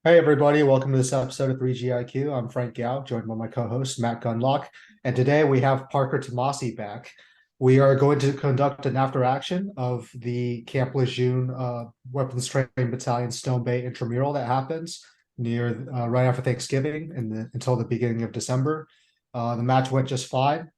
Hey everybody, welcome to this episode of 3GIQ. I'm Frank Gao, joined by my co-host Matt Gunlock, and today we have Parker Tomasi back. We are going to conduct an after action of the Camp Lejeune Weapons Training Battalion Stone Bay Intramural that happens near right after Thanksgiving until the beginning of December. The match went just fine.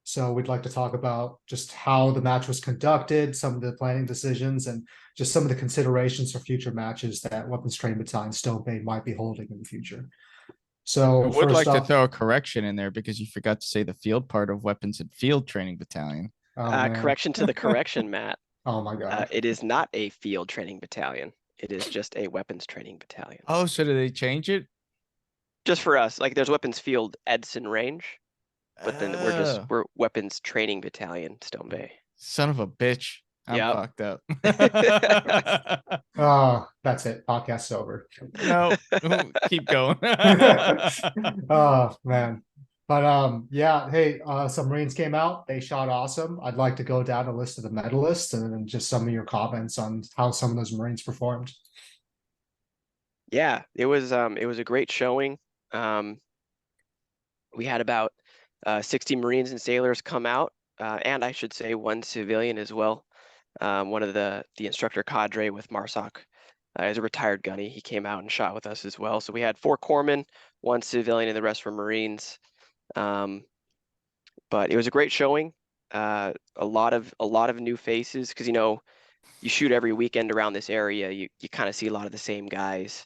So we'd like to talk about just how the match was conducted, some of the planning decisions, and just some of the considerations for future matches that Weapons Training Battalion Stone Bay might be holding in the future. I So would first like to off, throw a correction in there because you forgot to say the field part of Weapons and Field Training Battalion. oh man, Correction to the correction, Matt. oh my God. It is not a field training battalion. It is just a weapons training battalion. Oh, so did they change it? Just for us, like there's weapons field Edson range, but then Oh, we're weapons training battalion Stone Bay. son of a bitch. I'm Yep. fucked up. Oh, that's it. Podcast's over. No, keep going. Oh man. But yeah, hey, some Marines came out, they shot awesome. I'd like to go down a list of the medalists and then just some of your comments on how some of those Marines performed. Yeah, it was a great showing. We had about 60 Marines and sailors come out, and I should say one civilian as well. One of the instructor cadre with Marsoc is a retired gunny. He came out and shot with us as well. So we had 4 corpsmen, 1 civilian, and the rest were Marines. But it was a great showing. A lot of new faces because you shoot every weekend around this area. You kind of see a lot of the same guys.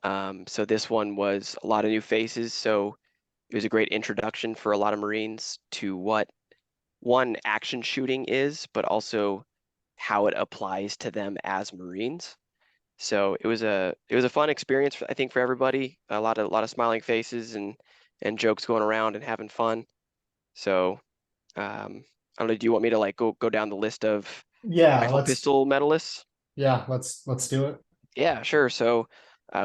So this one was a lot of new faces. So it was a great introduction for a lot of Marines to what one action shooting is, but also how it applies to them as Marines. So it was a fun experience, I think, for everybody. A lot of smiling faces and jokes going around and having fun. So I don't know. Do you want me to like go down the list of Yeah, rifle let's pistol medalists? yeah, let's do it. Yeah, sure. So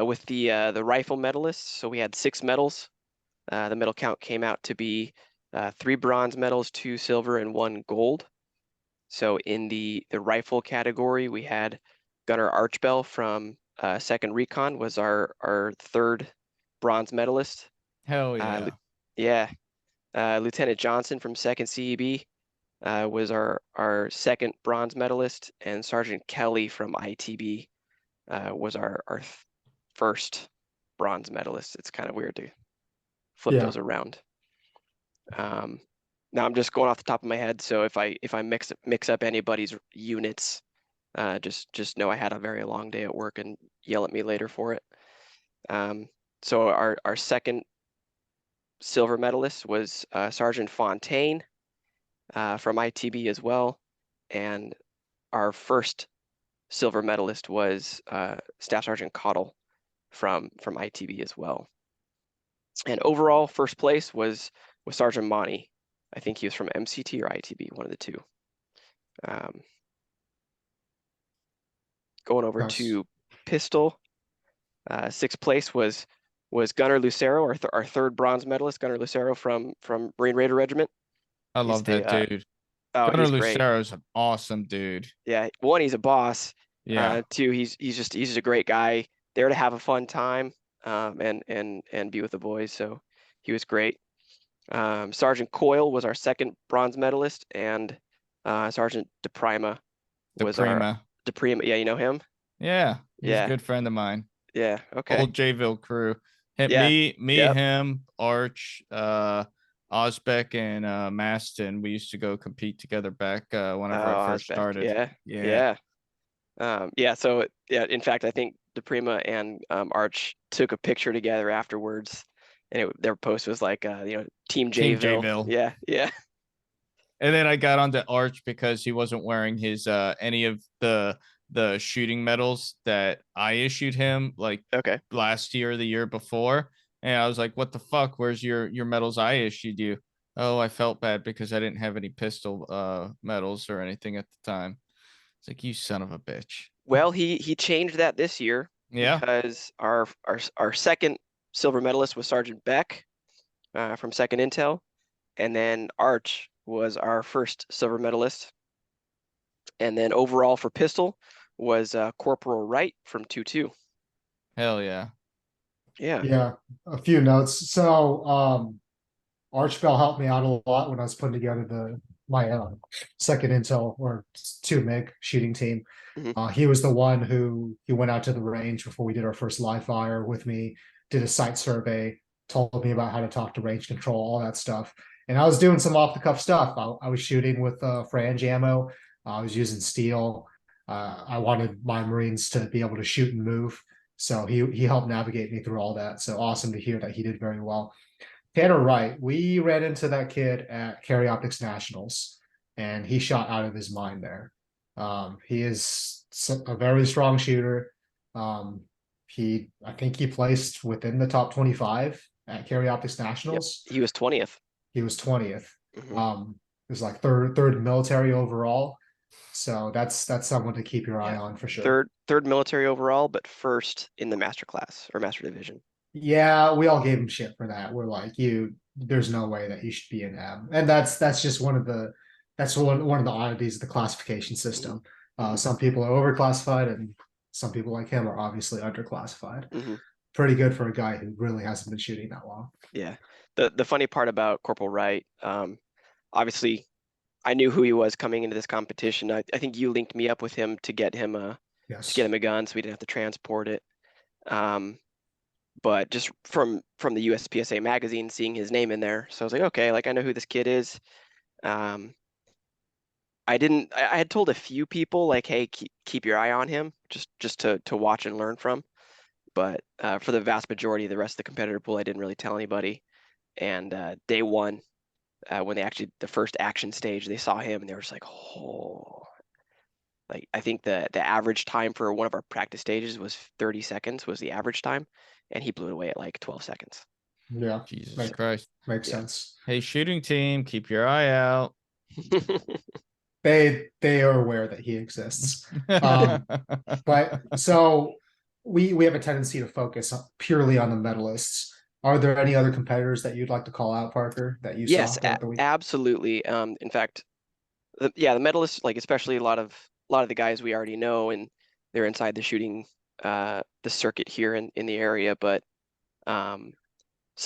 with the rifle medalists, so we had 6 medals. The medal count came out to be 3 bronze medals, 2 silver, and 1 gold. So in the rifle category, we had Gunner Archbell from 2nd Recon was our 3rd bronze medalist. Hell Uh, yeah. yeah, Lieutenant Johnson from 2nd CEB was our 2nd bronze medalist, and Sergeant Kelly from ITB was our 1st bronze medalist. It's kind of weird to flip Yeah. those around. Now I'm just going off the top of my head, so if I mix up anybody's units, just know I had a very long day at work and yell at me later for it. So our 2nd silver medalist was Sergeant Fontaine from ITB as well, and our 1st silver medalist was Staff Sergeant Cottle from ITB as well. And overall, 1st place was Sergeant Monty. I think he was from MCT or ITB, one of the two. Going over Nice. to pistol, 6th place was Gunner Lucero, our 3rd bronze medalist, Gunner Lucero from Marine Raider Regiment. I He's love that dude. oh, Gunnar he's great. Lucero's an awesome dude. Yeah, 1, he's a boss. Yeah. 2, he's just a great guy, there to have a fun time, and be with the boys. So he was great. Sergeant Coyle was our 2nd bronze medalist, and Sergeant DePrima The was our Prima. DePrima. Yeah, you know him? Yeah. He's a Yeah, good friend of mine. yeah, okay. Old Jayville crew. Hit Yeah, me, yep. him, Arch, Osbeck, and Maston. We used to go compete together back whenever I first Osbeck, started. yeah, Yeah. yeah. Yeah, so yeah, in fact, I think DePrima and Arch took a picture together afterwards, and their post was like, Team Team Jayville. Jayville. Yeah, yeah. And then I got onto Arch because he wasn't wearing his any of the shooting medals that I issued him like Okay. last year or the year before. And I was like, what the fuck? Where's your medals I issued you? Oh, I felt bad because I didn't have any pistol medals or anything at the time. It's like, you son of a bitch. Well, he changed that this year Yeah. because our 2nd silver medalist was Sergeant Beck from 2nd Intel, and then Arch was our 1st silver medalist, and then overall for pistol was Corporal Wright from 2-2. Hell yeah. Yeah. Yeah, a few notes. So, Archbell helped me out a lot when I was putting together my second intel or 2 MIG shooting team. Mhm. He was the one he went out to the range before we did our first live fire with me, did a site survey, told me about how to talk to range control, all that stuff. And I was doing some off the cuff stuff. I was shooting with frange ammo. I was using steel. I wanted my Marines to be able to shoot and move. So he helped navigate me through all that. So awesome to hear that he did very well. Tanner Wright, we ran into that kid at Carry Optics Nationals, and he shot out of his mind there. He is a very strong shooter. I think he placed within the top 25 at Carry Optics Yep. Nationals. He was 20th. He was 20th. Mhm. It was like third military overall. So that's someone to keep your eye Yeah. on for sure. Third military overall, but first in the master class or master division. Yeah, we all gave him shit for that. We're like, there's no way that you should be an M. And that's just one of the oddities of the classification system. Some people are overclassified and some people like him are obviously underclassified. Mhm. Pretty good for a guy who really hasn't been shooting that long. Yeah. The funny part about Corporal Wright, obviously I knew who he was coming into this competition. I think you linked me up with him to get him a Yes. gun so we didn't have to transport it. But just from the USPSA magazine, seeing his name in there, so I was like, okay, like I know who this kid is. I had told a few people like, hey, keep your eye on him, just to watch and learn from. But for the vast majority of the rest of the competitor pool, I didn't really tell anybody. And day one, when the first action stage, they saw him and they were just like, oh, like I think the average time for one of our practice stages was 30 seconds was the average time, and he blew it away at like 12 seconds. Yeah. Jesus Christ. Makes Yeah. sense. Hey, shooting team, keep your eye out. They are aware that he exists. But so we have a tendency to focus purely on the medalists. Are there any other competitors that you'd like to call out, Parker, that you Yes, saw throughout the week? absolutely. In fact, the medalists, like especially a lot of the guys we already know, and they're inside the shooting the circuit here in the area. But some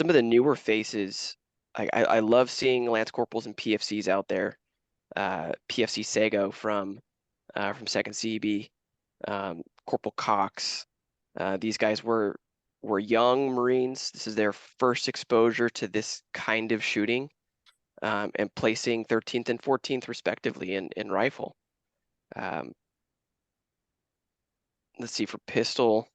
of the newer faces, I love seeing Lance Corporals and PFCs out there. PFC Sego from Second CB, Corporal Cox. These guys were young Marines. This is their first exposure to this kind of shooting, and placing 13th and 14th respectively in rifle. Let's see, for pistol.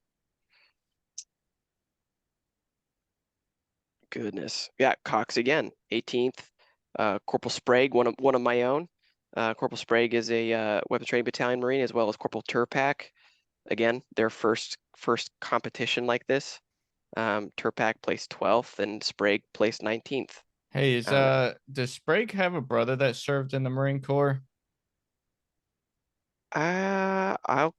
Goodness, yeah, Cox again, 18th. Corporal Sprague, one of my own. Corporal Sprague is a weapons training battalion Marine, as well as Corporal Turpak. Again, their first competition like this. Turpak placed 12th and Sprague placed 19th. Hey, does Sprague have a brother that served in the Marine Corps? I'll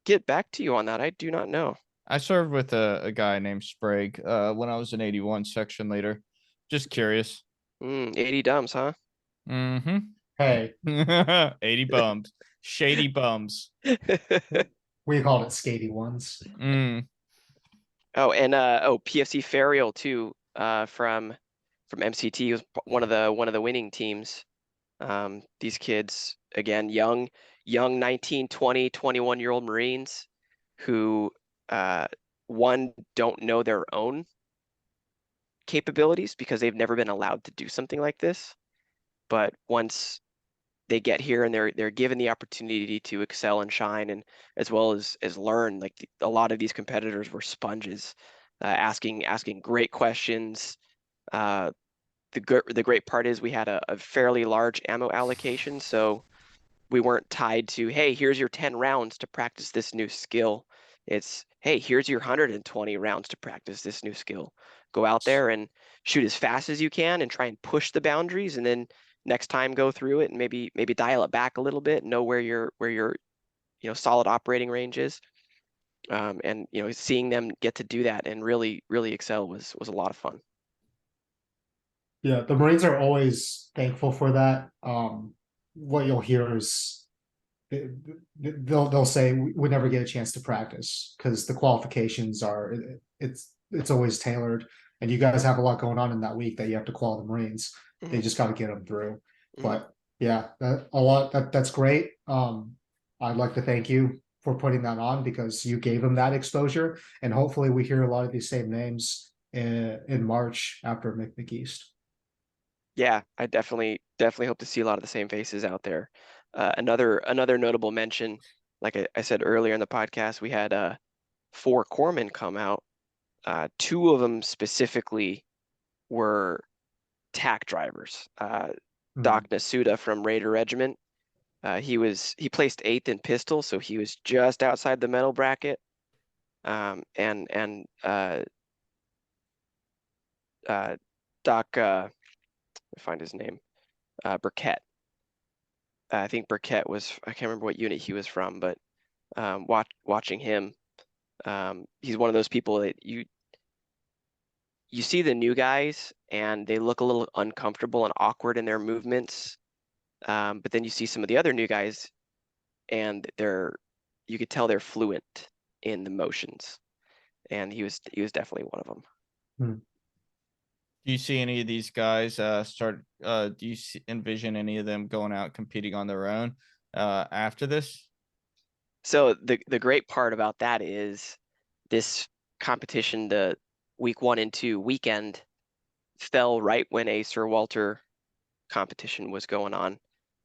get back to you on that. I do not know. I served with a guy named Sprague when I was an 81 section leader. Just curious. 80 dumbs, huh? Mm-hmm. Hey, 80 bums. Shady bums. we called it skatey ones. Mm. Oh, and PFC Ferial too, from MCT, was one of the winning teams. These kids, again, young 19, 20, 21-year-old Marines who one, don't know their own capabilities because they've never been allowed to do something like this. But once they get here and they're given the opportunity to excel and shine, and as well as learn, like a lot of these competitors were sponges, asking great questions. The great part is we had a fairly large ammo allocation, so we weren't tied to, hey, here's your 10 rounds to practice this new skill. It's, hey, here's your 120 rounds to practice this new skill. Go out there and shoot as fast as you can and try and push the boundaries, and then next time go through it and maybe dial it back a little bit, know where your solid operating range is. And seeing them get to do that and really excel was a lot of fun. Yeah, the Marines are always thankful for that. What you'll hear is they'll say we never get a chance to practice because the qualifications are it's always tailored. And you guys have a lot going on in that week that you have to qual the Marines. They Mhm, just got to get them through. mhm. But yeah, that's great. I'd like to thank you for putting that on because you gave them that exposure, and hopefully we hear a lot of these same names in March after McEast. Yeah, I definitely hope to see a lot of the same faces out there. Another notable mention, like I said earlier in the podcast, we had 4 corpsmen come out. 2 of them specifically were TAC drivers. Doc Nasuda from Raider Regiment. He placed 8th in pistol, so he was just outside the medal bracket. And Doc, let me find his name, Burkett. I think Burkett I can't remember what unit he was from, but watching him, he's one of those people that you see the new guys and they look a little uncomfortable and awkward in their movements. But then you see some of the other new guys and you could tell they're fluent in the motions. And he was definitely one of them. Do you see any of these guys do you envision any of them going out competing on their own after this? So the great part about that is this competition, the week 1 and 2 weekend, fell right when a Sir Walter competition was going on. And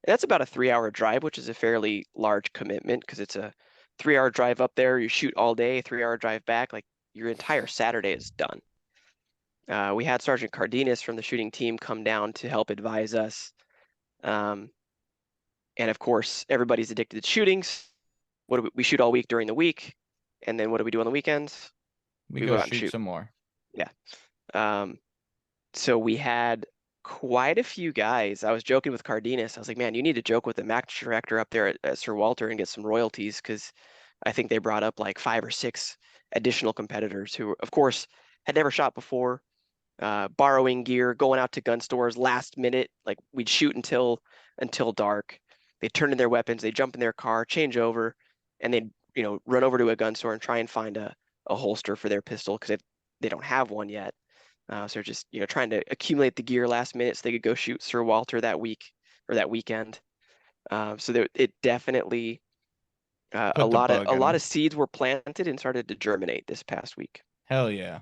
that's about a 3-hour drive, which is a fairly large commitment because it's a 3-hour drive up there. You shoot all day, 3-hour drive back. Like your entire Saturday is done. We had Sergeant Cardenas from the shooting team come down to help advise us. And of course, everybody's addicted to shootings. We shoot all week during the week. And then what do we do on the weekends? We We go go out and shoot shoot. some more. Yeah. So we had quite a few guys. I was joking with Cardenas. I was like, man, you need to joke with the match director up there at Sir Walter and get some royalties because I think they brought up like 5 or 6 additional competitors who, of course, had never shot before, borrowing gear, going out to gun stores last minute. Like we'd shoot until dark. They turn in their weapons, they jump in their car, change over, and they'd run over to a gun store and try and find a holster for their pistol because they don't have one yet. So they're just trying to accumulate the gear last minute so they could go shoot Sir Walter that week or that weekend. So it definitely a Put the bug in lot them. of seeds were planted and started to germinate this past week. Hell yeah.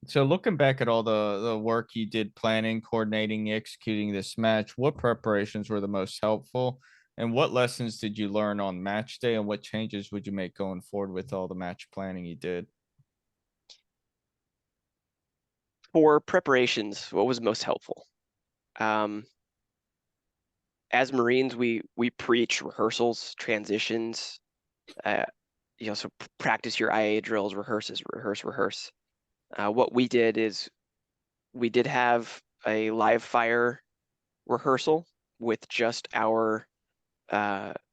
So looking back at all the work you did planning, coordinating, executing this match, what preparations were the most helpful? And what lessons did you learn on match day and what changes would you make going forward with all the match planning you did? For preparations, what was most helpful? As Marines, we preach rehearsals, transitions, so practice your IA drills, rehearse. What we did is we did have a live fire rehearsal with just our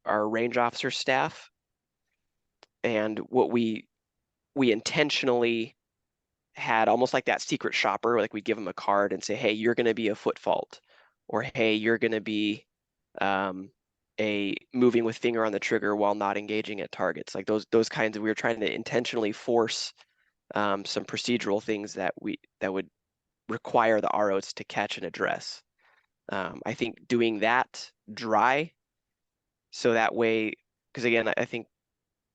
range officer staff, and what we intentionally had almost like that secret shopper, like we give them a card and say, hey, you're going to be a foot fault, or hey, you're going to be a moving with finger on the trigger while not engaging at targets. Like those kinds of, we were trying to intentionally force some procedural things that would require the ROs to catch and address. I think doing that dry, so that way, because again, I think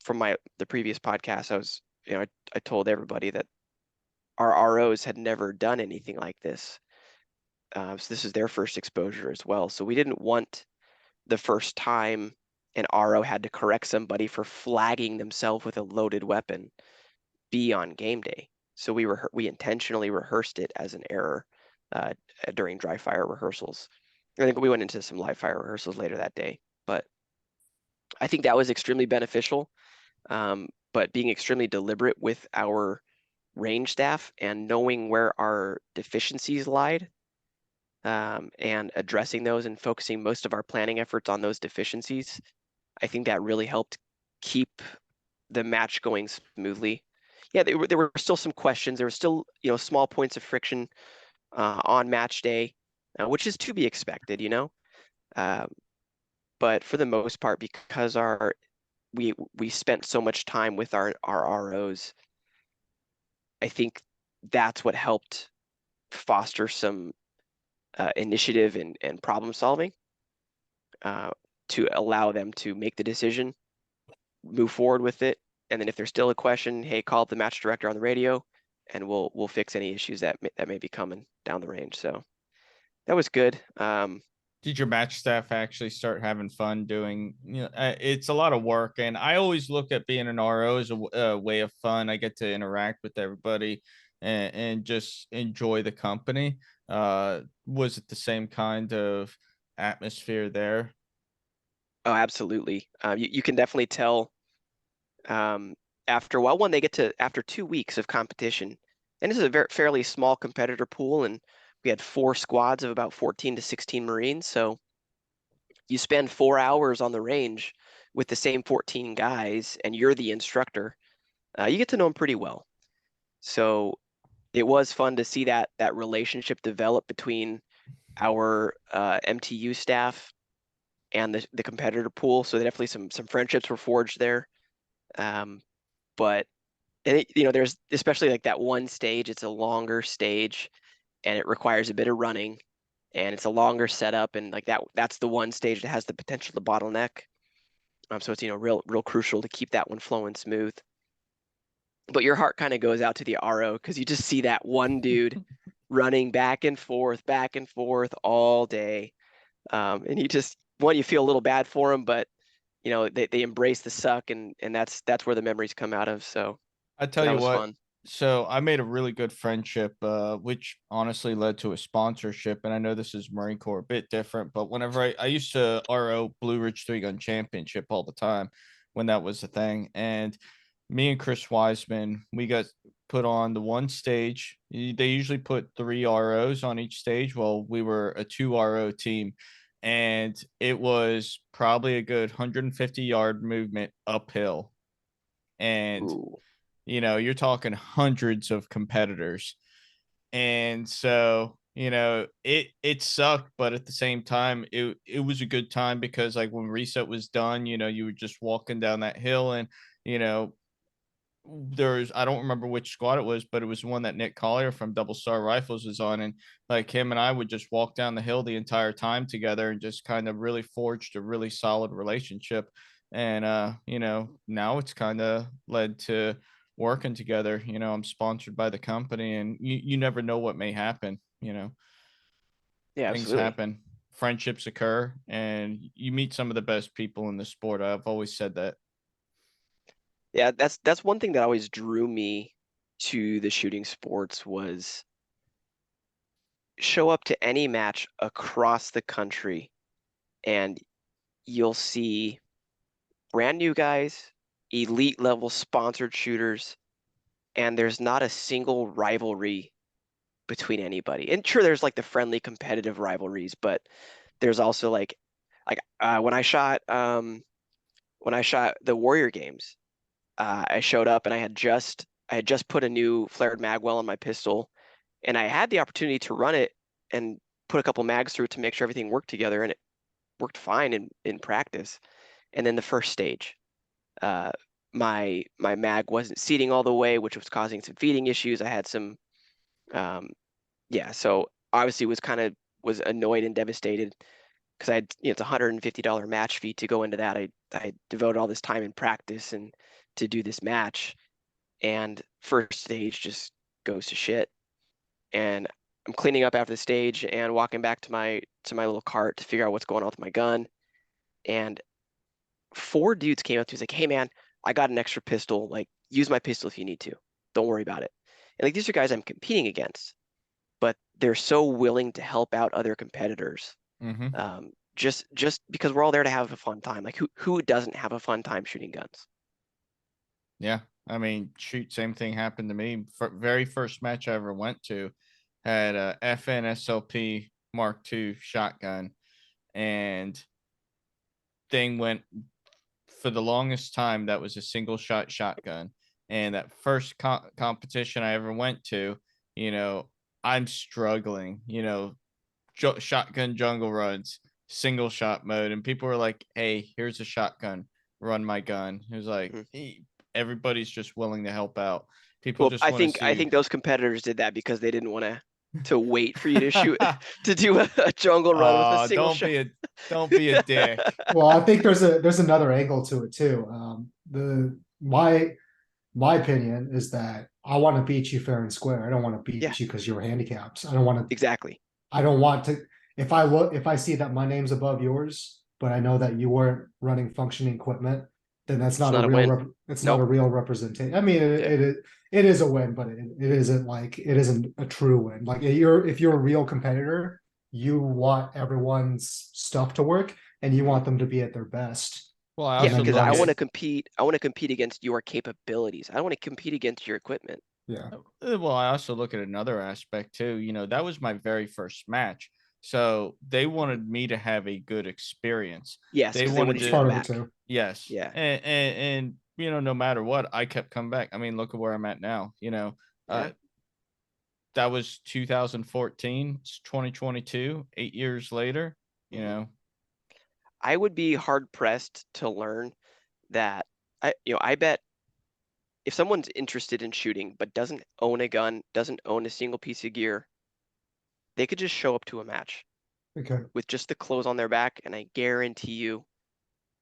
from the previous podcast, I told everybody that our ROs had never done anything like this. So this is their first exposure as well. So we didn't want the first time an RO had to correct somebody for flagging themselves with a loaded weapon be on game day. So we intentionally rehearsed it as an error during dry fire rehearsals. I think we went into some live fire rehearsals later that day, but I think that was extremely beneficial. But being extremely deliberate with our range staff and knowing where our deficiencies lied, and addressing those and focusing most of our planning efforts on those deficiencies, I think that really helped keep the match going smoothly. Yeah, there were still some questions. There were still small points of friction on match day, which is to be expected, but for the most part, because we spent so much time with our ROs. I think that's what helped foster some initiative and problem solving to allow them to make the decision, move forward with it, and then if there's still a question, hey, call up the match director on the radio, and we'll fix any issues that may be coming down the range. So that was good. Did your match staff actually start having fun doing, it's a lot of work, and I always look at being an RO as a way of fun. I get to interact with everybody and just enjoy the company. Was it the same kind of atmosphere there? Oh, absolutely. You can definitely tell after a while when they get to after 2 weeks of competition, and this is a fairly small competitor pool, and we had 4 squads of about 14 to 16 Marines. So you spend 4 hours on the range with the same 14 guys, and you're the instructor. You get to know them pretty well. So it was fun to see that relationship develop between our MTU staff and the competitor pool. So definitely some friendships were forged there. But there's especially like that one stage, it's a longer stage and it requires a bit of running and it's a longer setup, and like that's the one stage that has the potential to bottleneck. So it's real crucial to keep that one flowing smooth. But your heart kind of goes out to the RO because you just see that one dude running back and forth all day. And you feel a little bad for him, but they embrace the suck, and that's where the memories come out of. So I tell that you was what, fun. so I made a really good friendship, which honestly led to a sponsorship. And I know this is Marine Corps, a bit different, but whenever I used to RO Blue Ridge 3-Gun Championship all the time when that was the thing. And me and Chris Wiseman, we got put on the one stage. They usually put 3 ROs on each stage. Well, we were a 2 RO team, and it was probably a good 150-yard movement uphill. And Ooh. you're talking hundreds of competitors. And so, it sucked, but at the same time, it was a good time because like when reset was done, you were just walking down that hill and, I don't remember which squad it was, but it was one that Nick Collier from Double Star Rifles was on. And like him and I would just walk down the hill the entire time together and just kind of really forged a really solid relationship. And now it's kind of led to working together. I'm sponsored by the company, and you never know what may happen. Yeah, Things absolutely. happen, friendships occur, and you meet some of the best people in the sport. I've always said that. Yeah, that's one thing that always drew me to the shooting sports was show up to any match across the country and you'll see brand new guys, elite level sponsored shooters, and there's not a single rivalry between anybody. And sure, there's like the friendly competitive rivalries, but there's also like when I shot the Warrior games, I showed up and I had just put a new flared magwell on my pistol, and I had the opportunity to run it and put a couple mags through it to make sure everything worked together, and it worked fine in practice. And then the first stage, my mag wasn't seating all the way, which was causing some feeding issues. I had some, so obviously was annoyed and devastated because it's $150 match fee to go into that. I devoted all this time in practice and to do this match, and first stage just goes to shit. And I'm cleaning up after the stage and walking back to my little cart to figure out what's going on with my gun. And 4 dudes came up to me, like, "Hey man, I got an extra pistol. Like, use my pistol if you need to. Don't worry about it." And like these are guys I'm competing against, but they're so willing to help out other competitors. Mm-hmm. Just because we're all there to have a fun time. Like who doesn't have a fun time shooting guns? Yeah. I mean, shoot, same thing happened to me. Very first match I ever went to had a FNSLP Mark II shotgun, and thing went for the longest time. That was a single shot shotgun. And that first competition I ever went to, I'm struggling, shotgun jungle runs, single shot mode. And people were like, "Hey, here's a shotgun. run my gun. It was like everybody's just willing to help out. People Well, just I want to think see. those competitors did that because they didn't want to wait for you to shoot to do a jungle run with a single shot. Don't be a dick. Well, I think there's another angle to it too. My opinion is that I want to beat you fair and square. I don't want to beat Yeah. you because you're handicapped. I don't want to. Exactly. I don't want to. If I see that my name's above yours, but I know that you weren't running functioning equipment, then that's not a not a real. win. It's Nope. not a real representation. I mean, it is a win, but it isn't a true win. Like if you're a real competitor, you want everyone's stuff to work, and you want them to be at their best. Well, I Yeah, also because look I at want to compete. I want to compete against your capabilities. I don't want to compete against your equipment. Yeah. Well, I also look at another aspect too. You know, that was my very first match. So they wanted me to have a good experience. Yes, They because they wanted wanted you to, to come Part of it back. too. yes. Yeah. And you know, no matter what, I kept coming back. I mean, look at where I'm at now. You know, Yeah. that was 2014, it's 2022, 8 years later, you know. I would be hard pressed to learn that. I bet if someone's interested in shooting but doesn't own a gun, doesn't own a single piece of gear, they could just show up to a match Okay. with just the clothes on their back, and I guarantee you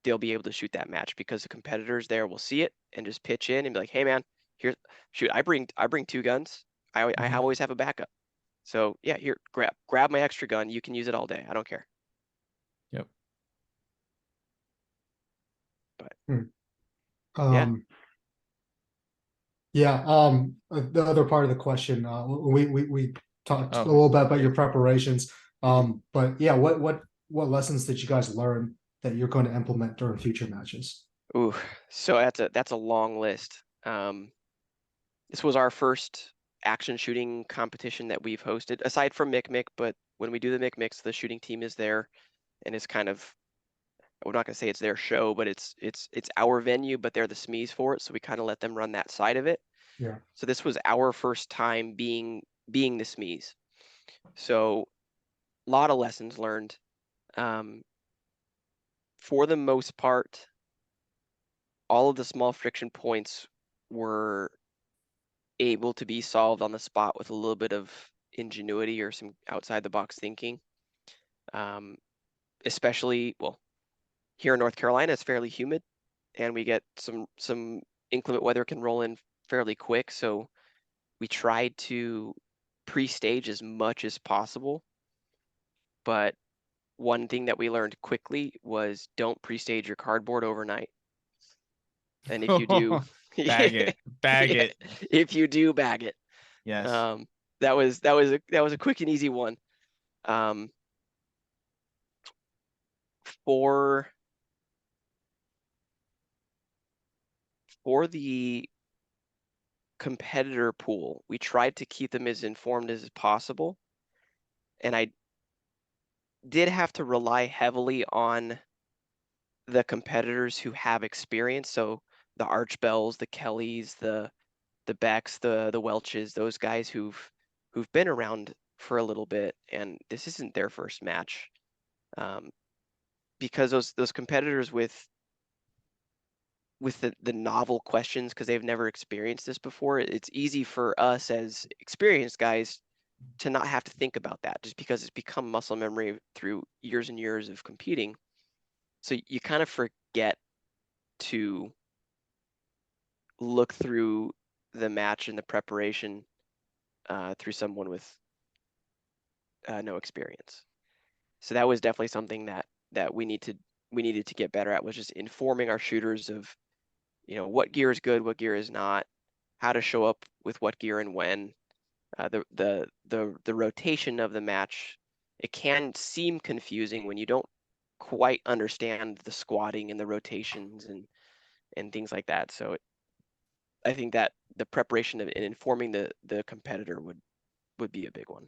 they'll be able to shoot that match because the competitors there will see it and just pitch in and be like, "Hey man, here, shoot, I bring 2 guns. I always have a backup. So yeah, here, grab my extra gun. You can use it all day. I don't care." Yep. But yeah. Yeah. The other part of the question, we talked a Oh, little bit about yeah. your preparations. But yeah, what lessons did you guys learn that you're going to implement during future matches? Ooh, so that's a long list. This was our first action shooting competition that we've hosted, aside from MIC, but when we do the MIC, the shooting team is there, and it's kind of, we're not gonna say it's their show, but it's our venue, but they're the SMEs for it, so we kind of let them run that side of it. Yeah. So this was our first time being the SMEs. So a lot of lessons learned. For the most part, all of the small friction points were able to be solved on the spot with a little bit of ingenuity or some outside the box thinking. Especially, well, here in North Carolina, it's fairly humid, and we get some inclement weather can roll in fairly quick. So we tried to pre-stage as much as possible. But one thing that we learned quickly was don't pre-stage your cardboard overnight. And if you do, bag it, bag yeah, it. if you do, bag it. Yes. That was a quick and easy one. For the competitor pool, we tried to keep them as informed as possible, and I did have to rely heavily on the competitors who have experience. So the Archbells, the Kellys, the Becks, the Welches, those guys who've been around for a little bit, and this isn't their first match. Because those competitors with the novel questions, because they've never experienced this before, it's easy for us as experienced guys to not have to think about that, just because it's become muscle memory through years and years of competing. So you kind of forget to look through the match and the preparation through someone with no experience. So that was definitely something that we needed to get better at, was just informing our shooters of, what gear is good, what gear is not, how to show up with what gear and when. The rotation of the match, it can seem confusing when you don't quite understand the squatting and the rotations and things like that. So I think that the preparation and informing the competitor would be a big one.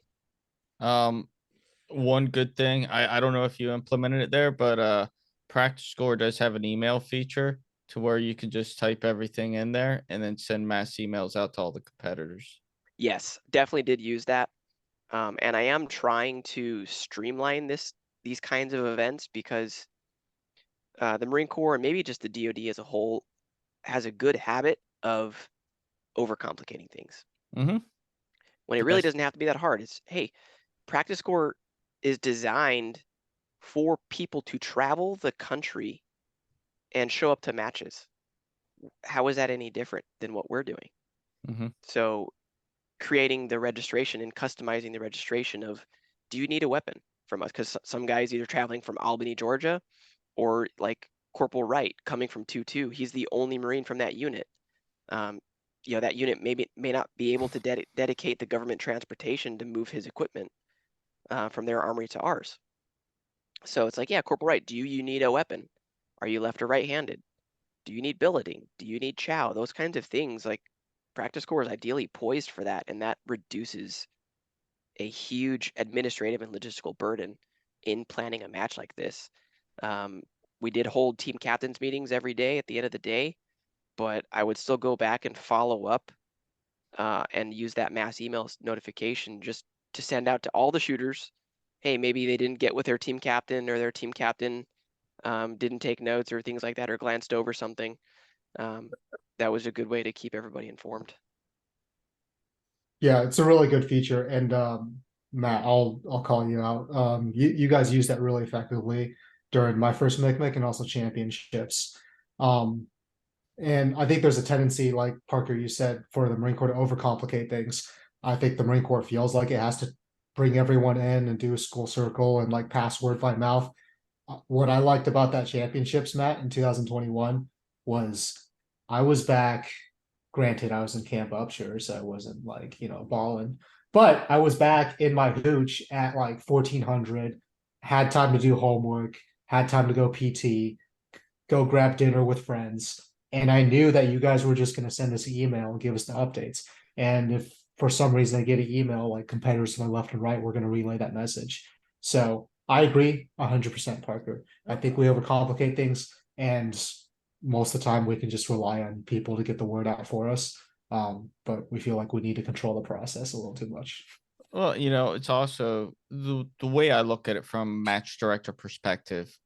One good thing, I don't know if you implemented it there, but Practice Score does have an email feature to where you can just type everything in there and then send mass emails out to all the competitors. Yes, definitely did use that. And I am trying to streamline these kinds of events, because the Marine Corps and maybe just the DoD as a whole has a good habit of overcomplicating things Mm-hmm. when it really Yes. doesn't have to be that hard. It's, hey, practice corps is designed for people to travel the country and show up to matches. How is that any different than what we're doing? Mm-hmm. So creating the registration and customizing the registration of, do you need a weapon from us? Because some guys either traveling from Albany, Georgia, or like Corporal Wright coming from 2-2. He's the only Marine from that unit. That unit may not be able to dedicate the government transportation to move his equipment from their armory to ours. So it's like, yeah, Corporal Wright, do you need a weapon? Are you left or right-handed? Do you need billeting? Do you need chow? Those kinds of things, like practice corps is ideally poised for that, and that reduces a huge administrative and logistical burden in planning a match like this. We did hold team captains meetings every day at the end of the day, but I would still go back and follow up and use that mass email notification just to send out to all the shooters. Hey, maybe they didn't get with their team captain, or their team captain didn't take notes or things like that, or glanced over something. That was a good way to keep everybody informed. Yeah, it's a really good feature. And Matt, I'll call you out. You guys use that really effectively during my first MICMIC and also championships. Um, and I think there's a tendency, like Parker, you said, for the Marine Corps to overcomplicate things. I think the Marine Corps feels like it has to bring everyone in and do a school circle and like pass word by mouth. What I liked about that championships, Matt, in 2021 was I was back. Granted, I was in Camp Upshur, so I wasn't like, balling. But I was back in my hooch at like 1400, had time to do homework, had time to go PT, go grab dinner with friends. And I knew that you guys were just going to send us an email and give us the updates. And if for some reason I get an email, like competitors to my left and right, we're going to relay that message. So I agree 100%, Parker. I think we overcomplicate things, and most of the time we can just rely on people to get the word out for us. But we feel like we need to control the process a little too much. Well, it's also the way I look at it from match director perspective,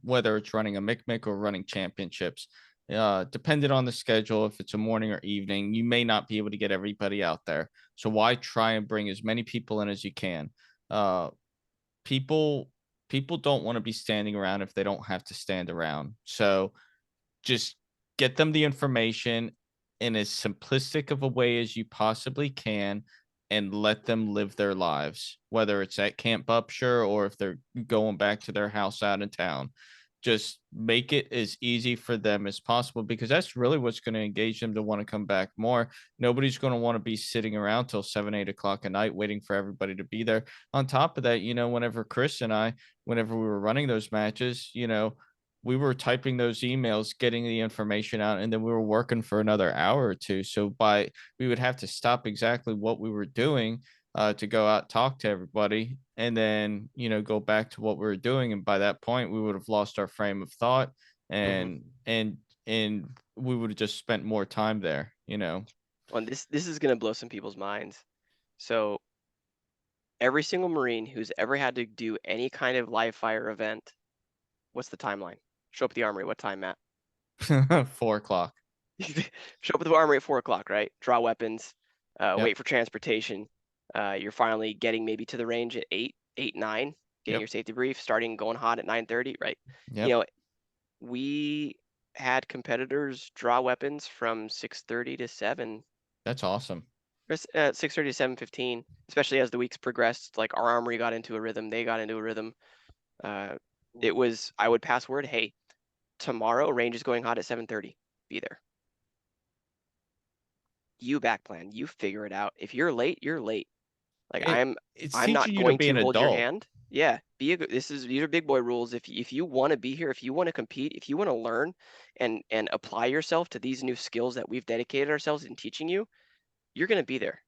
whether it's running a MICMIC or running championships, depending on the schedule, if it's a morning or evening, you may not be able to get everybody out there. So why try and bring as many people in as you can? People people don't want to be standing around if they don't have to stand around. So just get them the information in as simplistic of a way as you possibly can, and let them live their lives, whether it's at Camp Upshur or if they're going back to their house out in town. Just make it as easy for them as possible, because that's really what's going to engage them to want to come back more. Nobody's going to want to be sitting around till 7, 8 o'clock at night waiting for everybody to be there. On top of that, whenever Chris and I, whenever we were running those matches, we were typing those emails, getting the information out, and then we were working for another hour or two. So we would have to stop exactly what we were doing to go out, talk to everybody, and then, go back to what we were doing. And by that point, we would have lost our frame of thought, and we would have just spent more time there. Well, this is going to blow some people's minds. So every single Marine who's ever had to do any kind of live fire event, what's the timeline? Show up at the armory. What time, Matt? 4 o'clock. Show up at the armory at 4 o'clock, right? Draw weapons, Yep. wait for transportation. You're finally getting maybe to the range at 8, 9, getting Yep. your safety brief, starting going hot at 9:30, right? Yep. We had competitors draw weapons from 6:30 to 7. That's awesome. 6:30 to 7:15, especially as the weeks progressed. Like our armory got into a rhythm, they got into a rhythm. I would pass word, hey, tomorrow range is going hot at 7:30. Be there. You back plan, you figure it out. If you're late, you're late. Like It's I'm teaching not you to going be to an hold your adult. hand. Yeah, these are big boy rules. If you want to be here, if you want to compete, if you want to learn and apply yourself to these new skills that we've dedicated ourselves in teaching you, you're going to be there.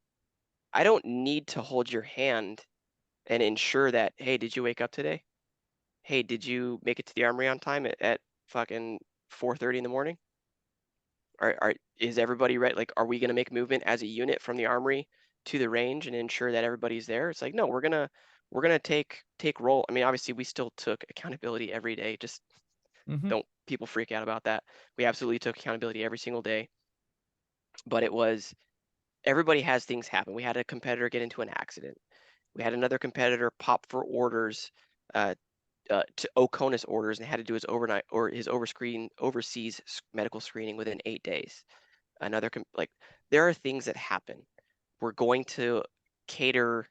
I don't need to hold your hand and ensure that, hey, did you wake up today? Hey, did you make it to the armory on time at fucking 4:30 in the morning? Is everybody ready? Like, are we going to make movement as a unit from the armory to the range and ensure that everybody's there? It's like, no, we're gonna take role. I mean, obviously we still took accountability every day, just Mhm. Don't people freak out about that. We absolutely took accountability every single day. But it was, everybody has things happen. We had a competitor get into an accident. We had another competitor pop for orders, to OCONUS orders, and had to do his overnight or his overseas medical screening within 8 days. Like, there are things that happen. We're going to cater,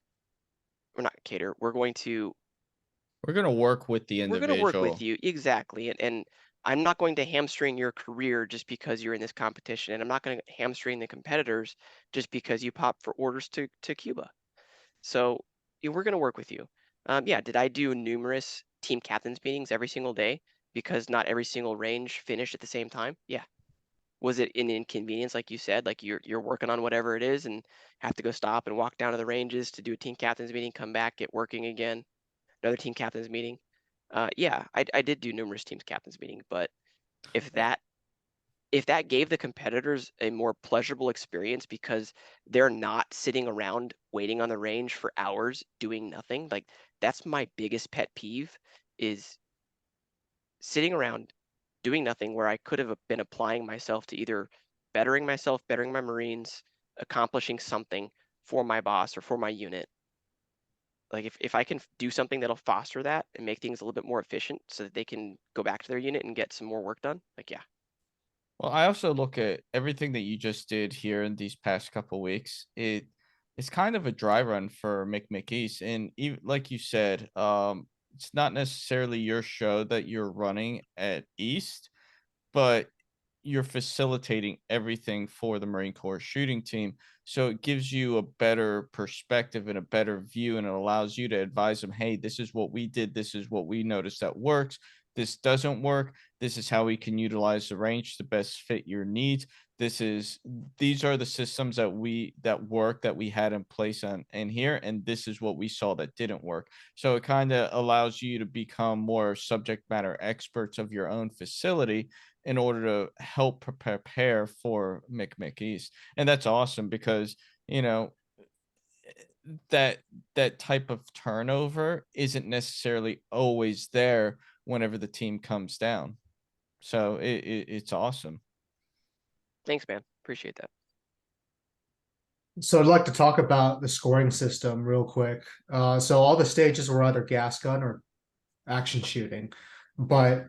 or not cater, We're gonna work with the we're going to work with individual. you. Exactly. And I'm not going to hamstring your career just because you're in this competition. And I'm not going to hamstring the competitors just because you pop for orders to Cuba. So we're going to work with you. Yeah, did I do numerous team captains meetings every single day because not every single range finished at the same time? Yeah. Was it an inconvenience, like you said, like you're working on whatever it is and have to go stop and walk down to the ranges to do a team captains meeting, come back, get working again, another team captains meeting? Yeah, I did do numerous teams captains meeting, but if that if that gave the competitors a more pleasurable experience because they're not sitting around waiting on the range for hours doing nothing, like that's my biggest pet peeve, is sitting around doing nothing where I could have been applying myself to either bettering myself, bettering my Marines, accomplishing something for my boss or for my unit. Like if I can do something that'll foster that and make things a little bit more efficient so that they can go back to their unit and get some more work done, like, yeah. Well, I also look at everything that you just did here in these past couple weeks. It's kind of a dry run for McMickeys, and even like you said, it's not necessarily your show that you're running at East, but you're facilitating everything for the Marine Corps shooting team. So it gives you a better perspective and a better view, and it allows you to advise them, hey, this is what we did. This is what we noticed that works. This doesn't work. This is how we can utilize the range to best fit your needs. These are the systems that work that we had in place on in here, and this is what we saw that didn't work. So it kind of allows you to become more subject matter experts of your own facility in order to help prepare for McMickeys. And that's awesome because, you know, that that type of turnover isn't necessarily always there whenever the team comes down. So it's awesome. Thanks, man. Appreciate that. So I'd like to talk about the scoring system real quick. So all the stages were either gas gun or action shooting, but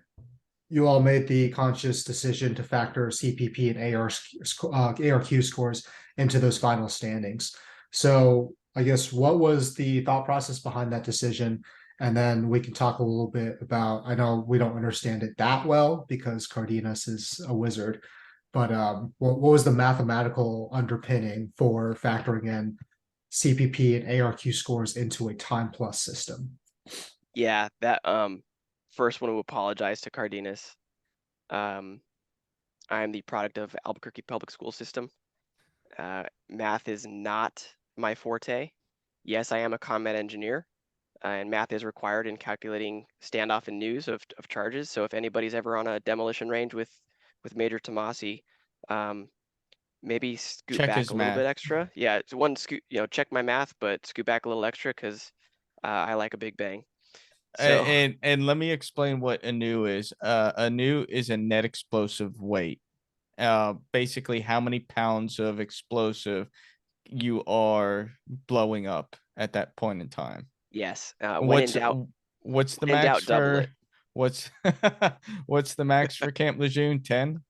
you all made the conscious decision to factor CPP and ARQ scores into those final standings. So I guess what was the thought process behind that decision? And then we can talk a little bit about, I know we don't understand it that well because Cardenas is a wizard, but what was the mathematical underpinning for factoring in CPP and ARQ scores into a time plus system? Yeah, that first want to apologize to Cardenas. I'm the product of Albuquerque public school system. Math is not my forte. Yes, I am a combat engineer, and math is required in calculating standoff and news of charges. So if anybody's ever on a demolition range with Major Tomasi, maybe scoot Check back his a little bit math. extra. Yeah, it's one scoot, check my math, but scoot back a little extra because I like a big bang. So And let me explain what a new is. A new is a net explosive weight. Basically how many pounds of explosive you are blowing up at that point in time. yes, What's what's the when in max doubt, double for it. what's what's the max for Camp Lejeune? 10?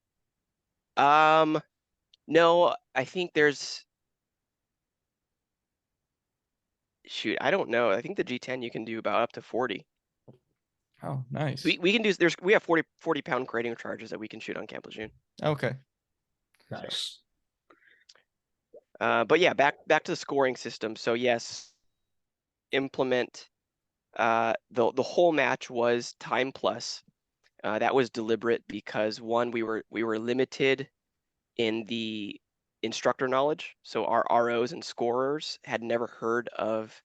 No, I think there's, shoot, I don't know. I think the G10 you can do about up to 40. Oh, nice. We can do, we have 40 pound crating charges that we can shoot on Camp Lejeune. Okay. Nice. But yeah, back to the scoring system. So yes, implement the whole match was time plus. That was deliberate because one, we were limited in the instructor knowledge. So our ROs and scorers had never heard of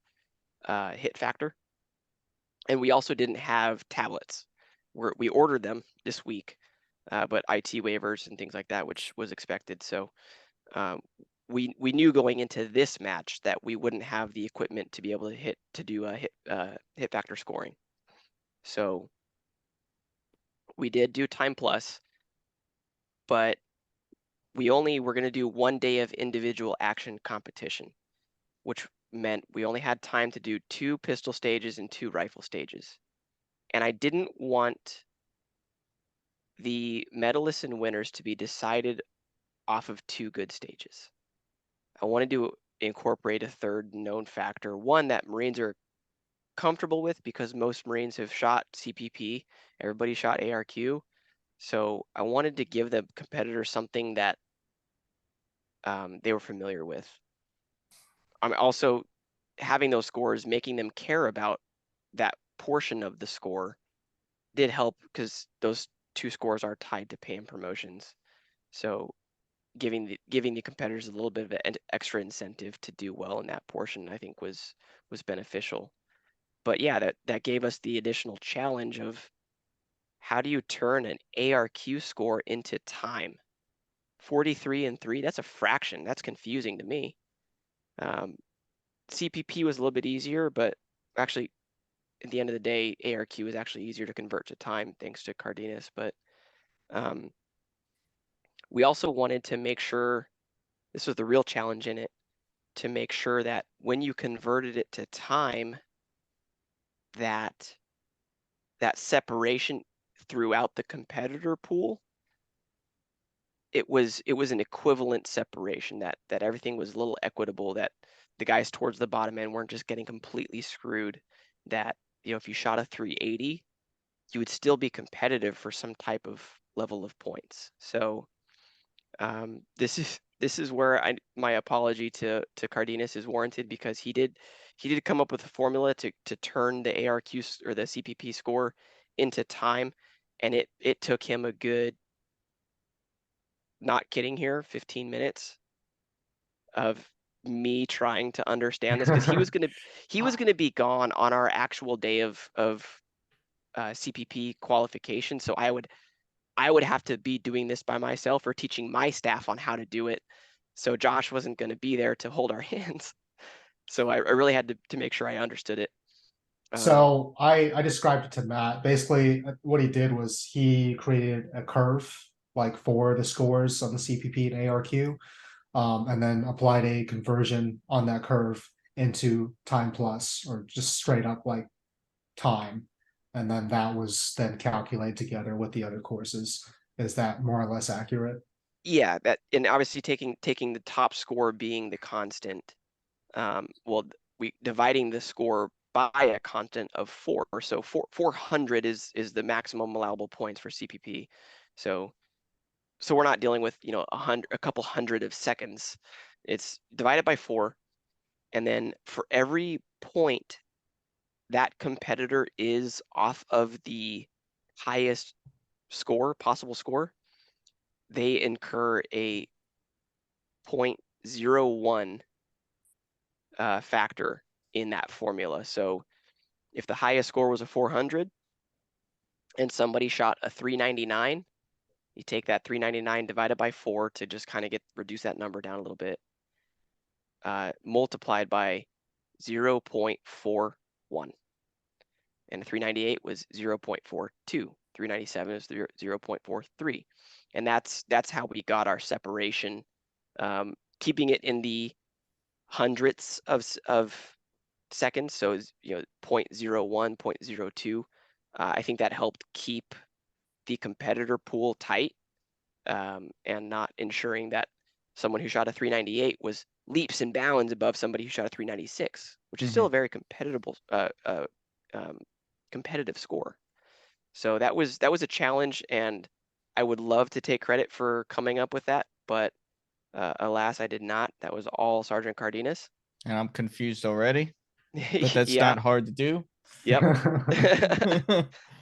hit factor. And we also didn't have tablets. We ordered them this week, but IT waivers and things like that, which was expected. So we knew going into this match that we wouldn't have the equipment to be able to do a hit factor scoring. So we did do time plus, but we only were going to do 1 day of individual action competition, which meant we only had time to do 2 pistol stages and 2 rifle stages. And I didn't want the medalists and winners to be decided off of 2 good stages. I wanted to incorporate a third known factor, one that Marines are comfortable with because most Marines have shot CPP, everybody shot ARQ. So I wanted to give the competitors something that they were familiar with. I'm also having those scores, making them care about that portion of the score did help because those 2 scores are tied to pay and promotions. So giving the competitors a little bit of an extra incentive to do well in that portion, I think was beneficial. But yeah, that gave us the additional challenge of how do you turn an ARQ score into time? 43 and 3, that's a fraction. That's confusing to me. CPP was a little bit easier, but actually, at the end of the day, ARQ is actually easier to convert to time thanks to Cardenas. But we also wanted to make sure, this was the real challenge in it, to make sure that when you converted it to time, that separation throughout the competitor pool, it was an equivalent separation, that everything was a little equitable, that the guys towards the bottom end weren't just getting completely screwed, that, you know, if you shot a 380, you would still be competitive for some type of level of points. So this is where my apology to Cardenas is warranted, because he did come up with a formula to turn the ARQ or the CPP score into time, and it took him a good, not kidding here, 15 minutes of me trying to understand this, because he was gonna be gone on our actual day of CPP qualification. So I would have to be doing this by myself or teaching my staff on how to do it. So Josh wasn't going to be there to hold our hands. So I really had to make sure I understood it. So I described it to Matt. Basically, what he did was he created a curve like for the scores on the CPP and ARQ, and then applied a conversion on that curve into time plus, or just straight up like time. And then that was then calculated together with the other courses. Is that more or less accurate? Yeah, that, and obviously taking the top score being the constant. Well, we dividing the score by a constant of 4. So 400 is the maximum allowable points for CPP. So we're not dealing with, you know, a couple hundred of seconds. It's divided by 4, and then for every point that competitor is off of the highest possible score, they incur a 0.01 factor in that formula. So if the highest score was a 400 and somebody shot a 399, you take that 399 divided by 4 to just kind of reduce that number down a little bit, multiplied by 0.41. And 398 was 0.42. 397 is 0.43. And that's how we got our separation, keeping it in the hundredths of seconds. So, you know, 0.01, 0.02. I think that helped keep the competitor pool tight, and not ensuring that someone who shot a 398 was leaps and bounds above somebody who shot a 396, which is still a very competitive score. So that was a challenge, and I would love to take credit for coming up with that, but alas, I did not. That was all Sergeant Cardenas. And I'm confused already, but that's Yeah. not hard to do. Yep.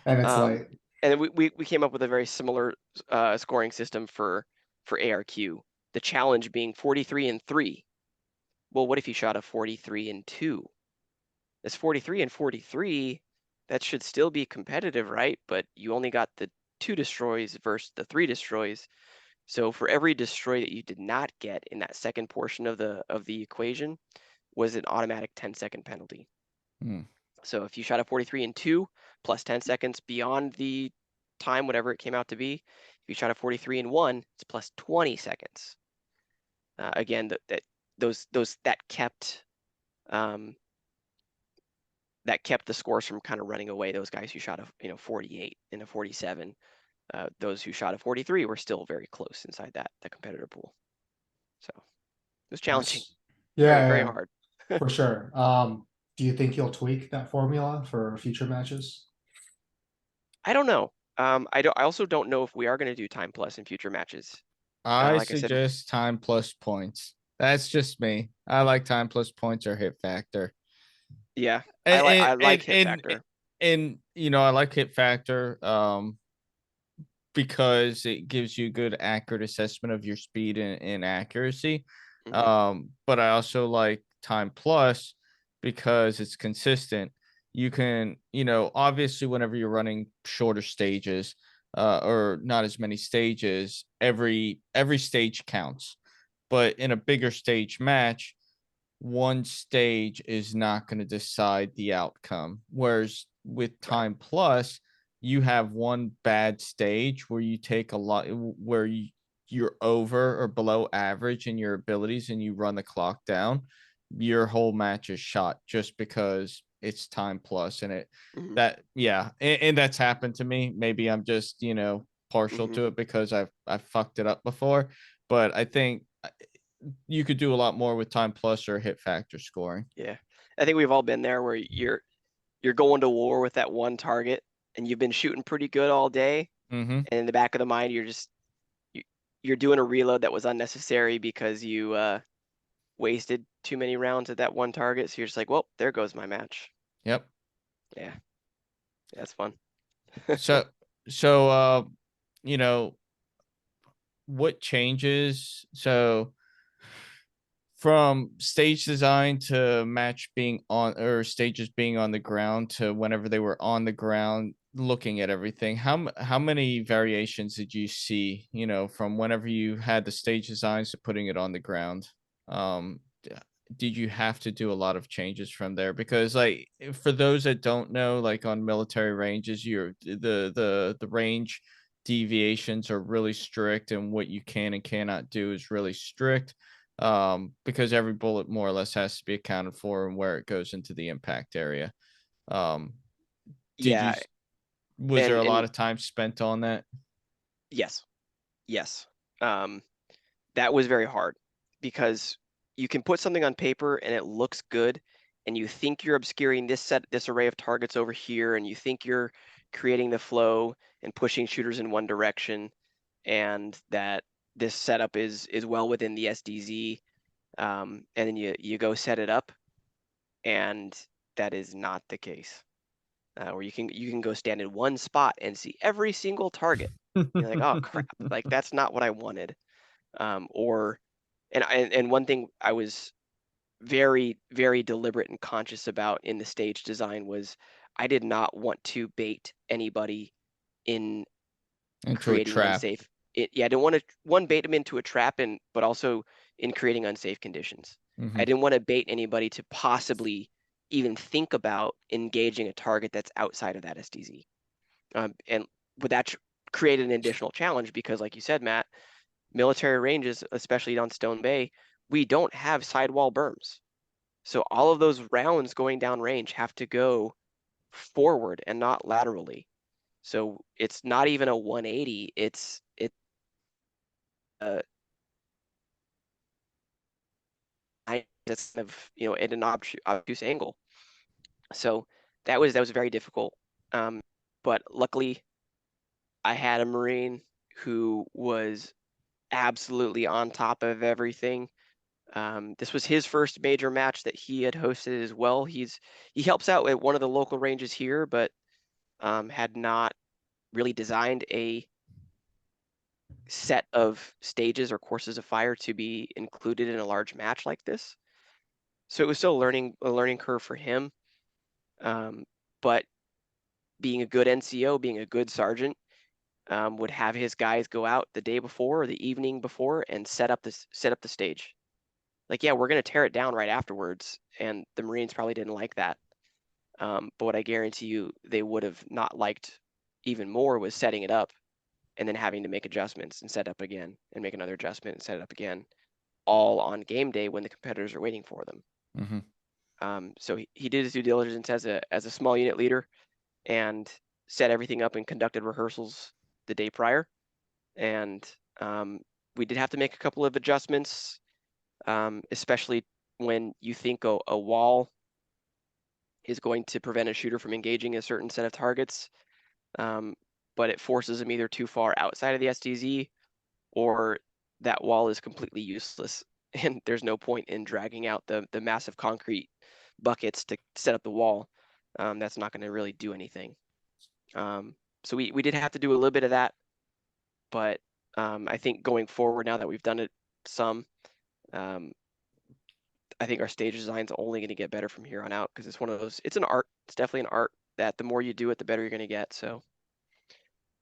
And it's like, and we came up with a very similar scoring system for ARQ. The challenge being 43 and 3. Well, what if you shot a 43 and 2? It's 43 and 43. That should still be competitive, right? But you only got the 2 destroys versus the 3 destroys. So for every destroy that you did not get in that second portion of the equation was an automatic 10-second penalty. Hmm. So if you shot a 43 and 2 plus 10 seconds beyond the time, whatever it came out to be. If you shot a 43 and 1, it's plus 20 seconds. Again, that kept the scores from kind of running away. Those guys who shot a 48 and a 47, those who shot a 43 were still very close inside that competitor pool. So it was challenging. Yeah, Very yeah, hard. for sure. Do you think you'll tweak that formula for future matches? I don't know. I also don't know if we are going to do time plus in future matches. I Like I said, suggest time plus points. That's just me. I like time plus points or hit factor. yeah, I like hit factor. And I like hit factor because it gives you good accurate assessment of your speed and accuracy. But I also like time plus because it's consistent. You can, obviously whenever you're running shorter stages, or not as many stages, every stage counts. But in a bigger stage match, one stage is not going to decide the outcome. Whereas with time plus, you have one bad stage where you take a lot, where you're over or below average in your abilities and you run the clock down, your whole match is shot just because it's time plus. And and that's happened to me. Maybe I'm just, partial to it because I've fucked it up before. But I think you could do a lot more with time plus or hit factor scoring. Yeah, I think we've all been there where you're going to war with that one target and you've been shooting pretty good all day. And in the back of the mind, you're doing a reload that was unnecessary because you wasted too many rounds at that one target. So you're just like, well, there goes my match. Yep. Yeah, that's fun. So what changes? So from stage design to match being on, or stages being on the ground, to whenever they were on the ground looking at everything, how many variations did you see, from whenever you had the stage designs to putting it on the ground? Did you have to do a lot of changes from there? Because like, for those that don't know, like on military ranges, the range deviations are really strict, and what you can and cannot do is really strict, because every bullet more or less has to be accounted for and where it goes into the impact area. Did you Yeah, was there a lot and of time spent on that? yes. That was very hard because you can put something on paper and it looks good, and you think you're obscuring this array of targets over here, and you think you're creating the flow and pushing shooters in one direction, and that this setup is well within the SDZ, and then you go set it up, and that is not the case. Where you can go stand in one spot and see every single target. You're like, oh crap, like that's not what I wanted. And one thing I was very, very deliberate and conscious about in the stage design was I did not want to bait anybody in Into a creating trap. unsafe. I didn't want to bait them into a trap, but also in creating unsafe conditions. I didn't want to bait anybody to possibly even think about engaging a target that's outside of that SDZ. And would that create an additional challenge? Because like you said, Matt, military ranges, especially on Stone Bay, we don't have sidewall berms. So all of those rounds going down range have to go forward and not laterally. So it's not even a 180. It's kind of, at an obtuse angle. So that was very difficult. But luckily, I had a Marine who was absolutely on top of everything. This was his first major match that he had hosted as well. He helps out at one of the local ranges here, but had not really designed a set of stages or courses of fire to be included in a large match like this. So it was still a learning curve for him. But being a good NCO, being a good sergeant, would have his guys go out the day before or the evening before and set up the stage. Like, yeah, we're going to tear it down right afterwards. And the Marines probably didn't like that. But what I guarantee you, they would have not liked even more was setting it up and then having to make adjustments and set up again and make another adjustment and set it up again, all on game day when the competitors are waiting for them. So he did his due diligence as a small unit leader and set everything up and conducted rehearsals the day prior. And we did have to make a couple of adjustments, especially when you think a wall is going to prevent a shooter from engaging a certain set of targets, but it forces them either too far outside of the SDZ or that wall is completely useless and there's no point in dragging out the massive concrete buckets to set up the wall. That's not going to really do anything. So we did have to do a little bit of that, but I think going forward, now that we've done it some, I think our stage design is only going to get better from here on out, because it's one of those, it's an art. It's definitely an art that the more you do it, the better you're going to get. So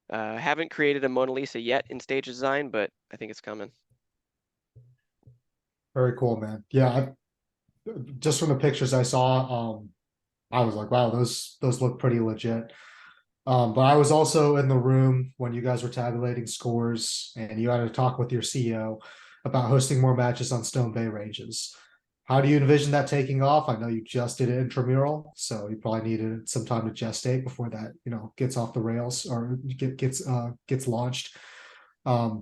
haven't created a Mona Lisa yet in stage design, but I think it's coming. Very cool, man. Yeah, just from the pictures I saw, I was like, wow, those look pretty legit. But I was also in the room when you guys were tabulating scores, and you had to talk with your CEO about hosting more matches on Stone Bay ranges. How do you envision that taking off? I know you just did it intramural, so you probably needed some time to gestate before that, gets off the rails or gets launched. But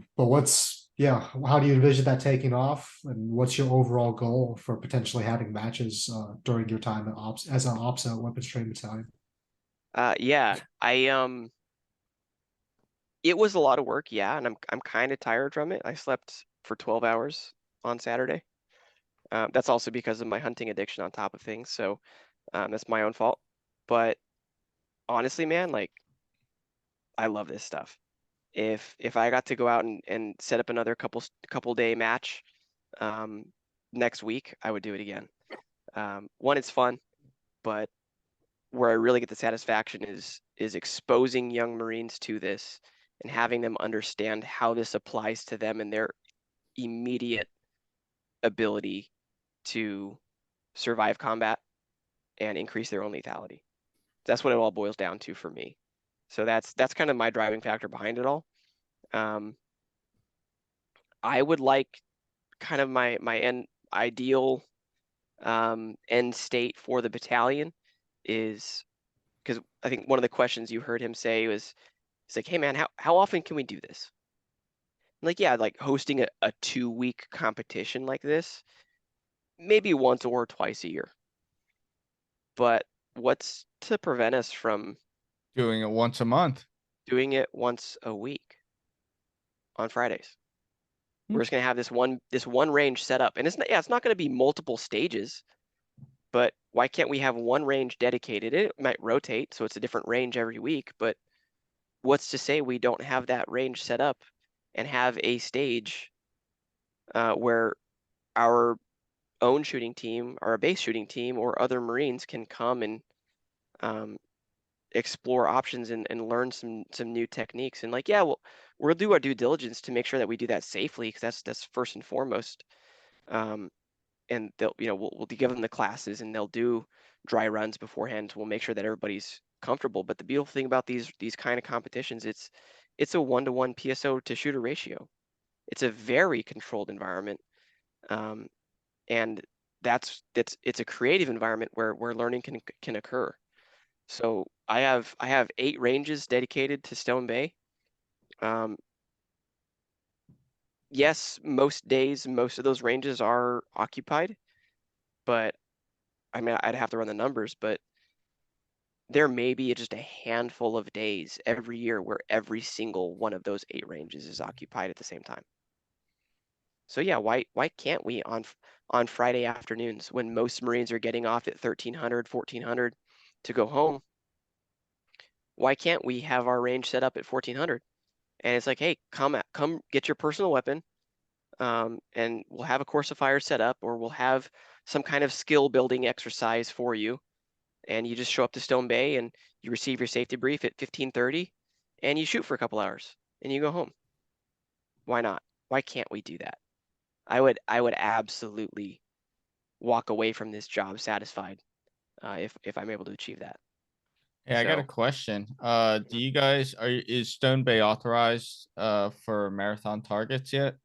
how do you envision that taking off, and what's your overall goal for potentially having matches during your time at ops as an OPSO weapons training battalion? Yeah, it was a lot of work, yeah, and I'm kind of tired from it. I slept for 12 hours on Saturday. That's also because of my hunting addiction on top of things, so that's my own fault. But honestly, man, like, I love this stuff. If I got to go out and set up another couple day match next week, I would do it again. One, it's fun, but where I really get the satisfaction is exposing young Marines to this and having them understand how this applies to them and their immediate ability to survive combat and increase their own lethality. That's what it all boils down to for me. So that's kind of my driving factor behind it all. I would like kind of my end ideal end state for the battalion is, because I think one of the questions you heard him say was, it's like, hey man, how often can we do this? Like, yeah, like hosting a 2-week competition like this, maybe once or twice a year. But what's to prevent us from Doing it once a month. doing it once a week on Fridays? We're just gonna have this one range set up, and it's not gonna be multiple stages, but why can't we have one range dedicated? It might rotate, so it's a different range every week, but what's to say we don't have that range set up and have a stage where our own shooting team, or a base shooting team, or other Marines can come and explore options and learn some new techniques. And like, yeah, we'll do our due diligence to make sure that we do that safely, because that's first and foremost. And they'll, we'll give them the classes, and they'll do dry runs beforehand. We'll make sure that everybody's comfortable. But the beautiful thing about these kind of competitions, it's a 1-to-1 PSO to shooter ratio. It's a very controlled environment, and it's a creative environment where learning can occur. So I have 8 ranges dedicated to Stone Bay. Yes, most days, most of those ranges are occupied, but I mean, I'd have to run the numbers, but there may be just a handful of days every year where every single one of those 8 ranges is occupied at the same time. So yeah, why can't we on Friday afternoons, when most Marines are getting off at 1300, 1400 to go home, why can't we have our range set up at 1400? And it's like, hey, come get your personal weapon, and we'll have a course of fire set up, or we'll have some kind of skill building exercise for you. And you just show up to Stone Bay and you receive your safety brief at 15:30, and you shoot for a couple hours and you go home. Why not? Why can't we do that? I would absolutely walk away from this job satisfied if I'm able to achieve that. Hey, I got a So question. Do you guys is Stone Bay authorized for marathon targets yet?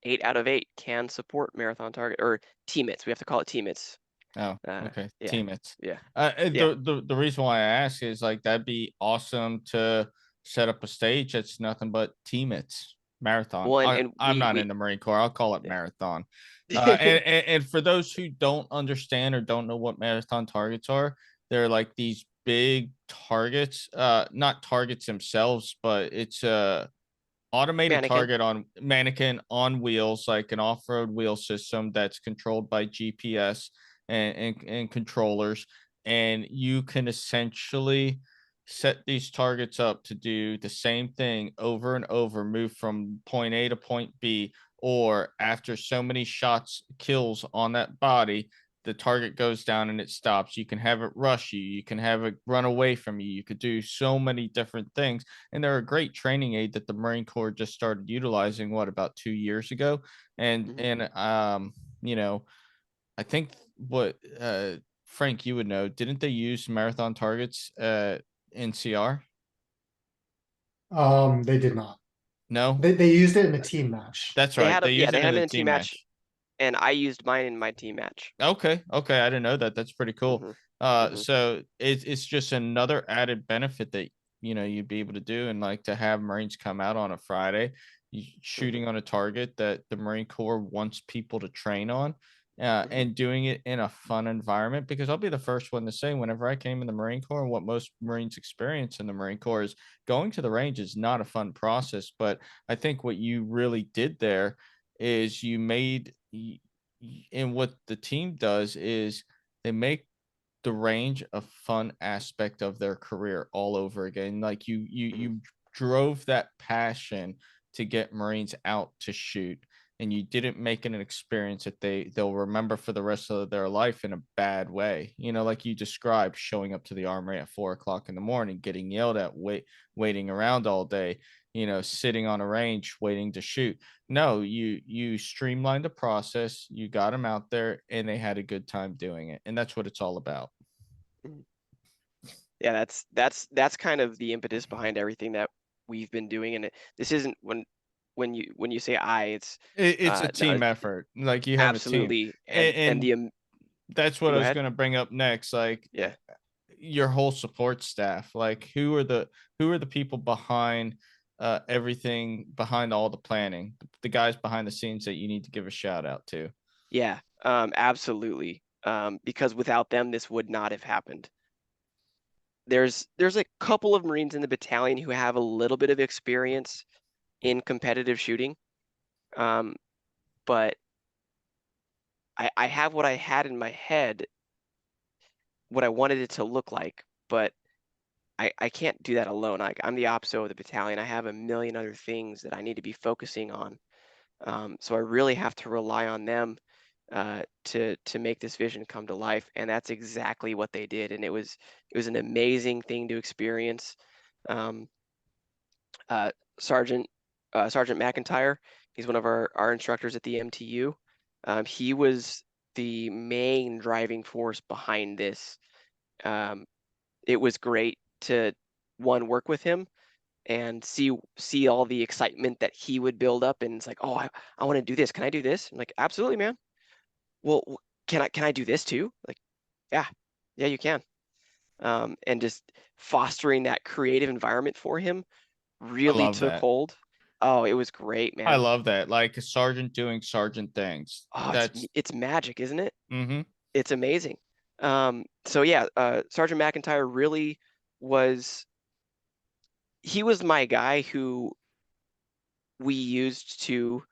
8 out of 8 can support marathon target or teammates. We have to call it teammates. Oh, okay. Yeah, Teammates. yeah, yeah. The reason why I ask is like that'd be awesome to set up a stage that's nothing but teammates marathon. Well, I'm and not we in the Marine Corps. I'll call it yeah. marathon. And for those who don't understand or don't know what marathon targets are, they're like these big targets, not targets themselves, but it's a automated Mannequin. target on mannequin on wheels, like an off-road wheel system that's controlled by GPS and controllers. And you can essentially set these targets up to do the same thing over and over, move from point A to point B, or after so many shots, kills on that body, the target goes down and it stops. You can have it rush you, you can have it run away from you, you could do so many different things, and they're a great training aid that the Marine Corps just started utilizing about 2 years ago. And Mhm. you know, I think what Frank, you would know, didn't they use marathon targets in CR? They did not. No, They used it in a team match. that's right. They use They it had in him the in a team team match, match. and I used mine in my team match. Okay, okay, I didn't know that. That's pretty cool. Hmm. Hmm. So it's just another added benefit that you'd be able to do, and like to have Marines come out on a Friday, Hmm. shooting on a target that the Marine Corps wants people to train on, Hmm. and doing it in a fun environment. Because I'll be the first one to say, whenever I came in the Marine Corps, and what most Marines experience in the Marine Corps is going to the range is not a fun process. But I think what you really did there is you made and what the team does is they make the range a fun aspect of their career all over again. Like Hmm. you drove that passion to get Marines out to shoot, and you didn't make it an experience that they'll remember for the rest of their life in a bad way. Like you described, showing up to the armory at 4 o'clock in the morning, getting yelled at, waiting around all day, sitting on a range waiting to shoot. No, you streamlined the process, you got them out there, and they had a good time doing it, and that's what it's all about. Hmm. Yeah, that's kind of the impetus behind everything that we've been doing. And this isn't when you say it's It's a no, team effort. Like, you have a team, absolutely. and The that's what I go was ahead. gonna bring up next. Like, Yeah. your whole support staff. Like, who are the people behind everything, behind all the planning, the guys behind the scenes that you need to give a shout out to? Yeah, absolutely. Because without them, this would not have happened. There's a couple of Marines in the battalion who have a little bit of experience in competitive shooting, um, but I have what I had in my head, what I wanted it to look like, but I can't do that alone. I'm the opso of the battalion. I have a million other things that I need to be focusing on. So I really have to rely on them to make this vision come to life, and that's exactly what they did. And it was an amazing thing to experience. Um, uh, Sergeant Sergeant McIntyre, he's one of our instructors at the MTU. He was the main driving force behind this. Um, it was great to work with him and see all the excitement that he would build up, and it's like, oh, I want to do this. Can I do this? I'm like, absolutely, man. Well, can I do this too? Like, yeah, yeah, you can. And just fostering that creative environment for him I really love took that. hold. Oh, it was great, I man. love that. Like a sergeant doing sergeant things. Oh, That's it's magic, isn't it? mm-hmm. It's amazing. So yeah, Sergeant McIntyre really was. He was my guy who we used to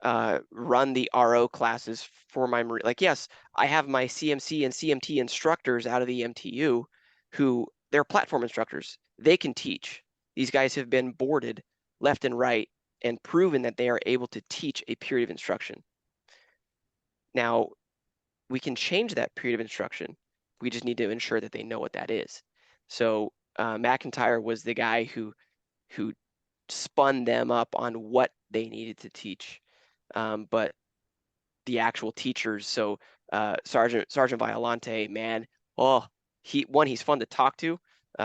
run the RO classes for my Marine. Like, yes, I have my CMC and CMT instructors out of the MTU who they're platform instructors. They can teach. These guys have been boarded left and right and proven that they are able to teach a period of instruction. Now, we can change that period of instruction. We just need to ensure that they know what that is. So McIntyre was the guy who spun them up on what they needed to teach. But the actual teachers. So Sergeant Violante, man, oh, he's fun to talk to.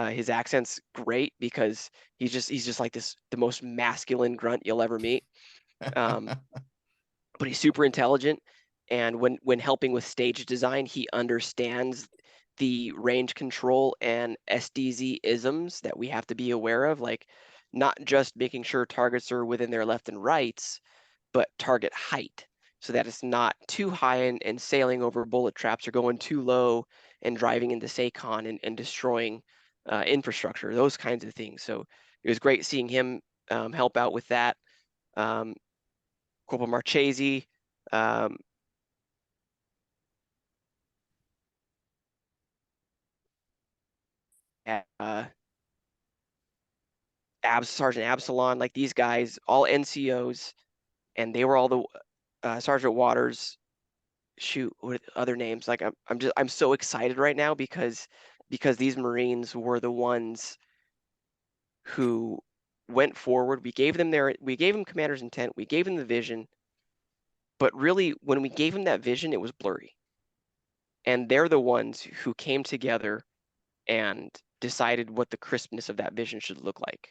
His accent's great because he's just like the most masculine grunt you'll ever meet. But he's super intelligent, and when helping with stage design, he understands the range control and SDZ isms that we have to be aware of, like not just making sure targets are within their left and rights, but target height, so that it's not too high and sailing over bullet traps, or going too low and driving into SACON and destroying infrastructure, those kinds of things. So it was great seeing him help out with that. Corporal Marchese, um, Sergeant Absalon, like these guys, all NCOs, and they were all the Sergeant Waters. Shoot, what are the other names? Like I'm so excited right now because these Marines were the ones who went forward. We gave them commander's intent, we gave them the vision, but really when we gave them that vision, it was blurry. And they're the ones who came together and decided what the crispness of that vision should look like.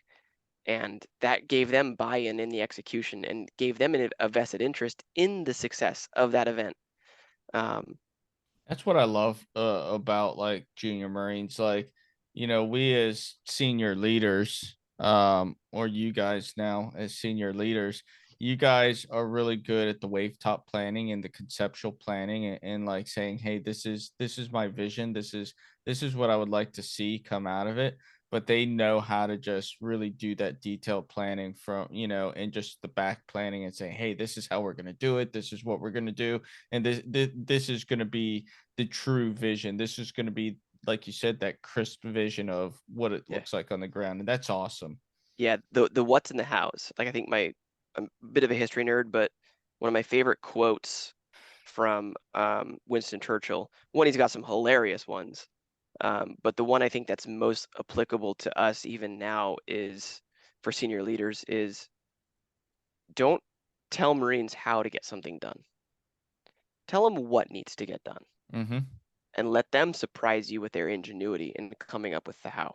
And that gave them buy-in in the execution and gave them a vested interest in the success of that event. That's what I love about like junior Marines. Like, we as senior leaders, or you guys now as senior leaders, you guys are really good at the wave top planning and the conceptual planning, and like saying, hey, this is my vision. This is what I would like to see come out of it. But they know how to just really do that detailed planning from, and just the back planning and say, hey, this is how we're going to do it. This is what we're going to do. And this is going to be the true vision. This is going to be, like you said, that crisp vision of what it looks like on the ground. And that's awesome. Yeah, the what's in the house. Like, I think I'm a bit of a history nerd, but one of my favorite quotes from Winston Churchill, one, he's got some hilarious ones, but the one I think that's most applicable to us even now is, for senior leaders, is don't tell Marines how to get something done. Tell them what needs to get done, Mm-hmm. and let them surprise you with their ingenuity in coming up with the how.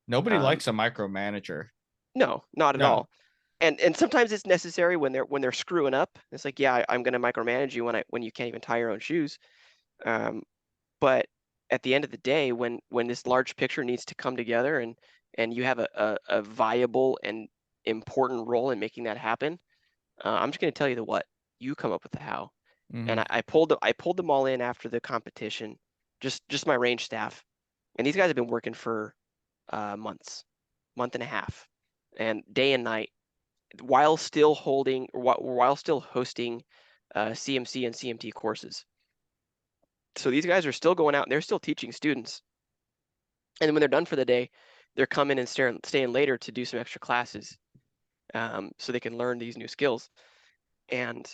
Nobody likes a micromanager. No, not at No. all. And sometimes it's necessary when they're screwing up. It's like, yeah, I'm going to micromanage you when you can't even tie your own shoes. But at the end of the day, when this large picture needs to come together, and you have a viable and important role in making that happen, I'm just going to tell you the what. You come up with the how. Mm-hmm. And I pulled them all in after the competition, just my range staff, and these guys have been working for month and a half, and day and night, while still hosting CMC and CMT courses. So these guys are still going out and they're still teaching students. And when they're done for the day, they're coming and staying later to do some extra classes, so they can learn these new skills. And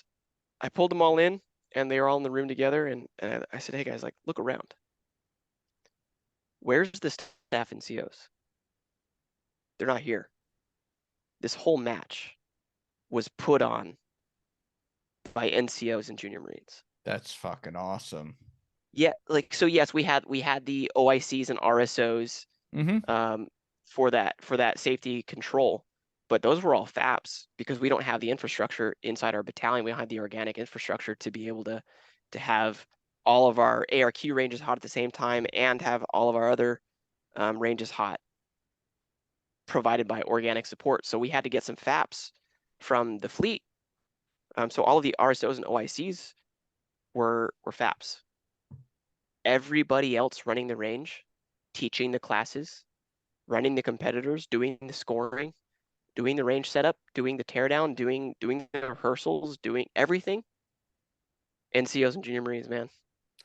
I pulled them all in, and they were all in the room together. And I said, hey guys, like, look around. Where's the staff and COs? They're not here. This whole match was put on by NCOs and junior Marines. That's fucking awesome. Yeah, like, so yes, we had the OICs and RSOs Mm-hmm. for that safety control, but those were all FAPs because we don't have the infrastructure inside our battalion. We don't have the organic infrastructure to be able to have all of our ARQ ranges hot at the same time and have all of our other ranges hot provided by organic support. So we had to get some FAPs from the fleet. So all of the RSOs and OICs were FAPs. Everybody else running the range, teaching the classes, running the competitors, doing the scoring, doing the range setup, doing the teardown, doing the rehearsals, doing everything. NCOs and junior Marines, man.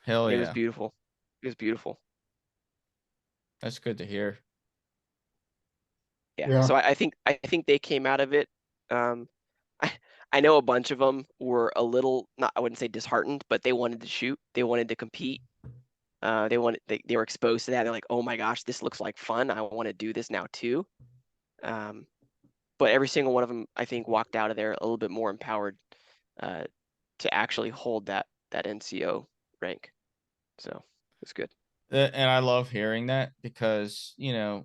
Hell It yeah. was beautiful. It was beautiful. That's good to hear. Yeah. So I think they came out of it. I know a bunch of them were a little, not, I wouldn't say disheartened, but they wanted to shoot. They wanted to compete. They were exposed to that. They're like, oh my gosh, this looks like fun. I want to do this now too. But every single one of them, I think, walked out of there a little bit more empowered to actually hold that NCO rank. So it's good. And I love hearing that because, I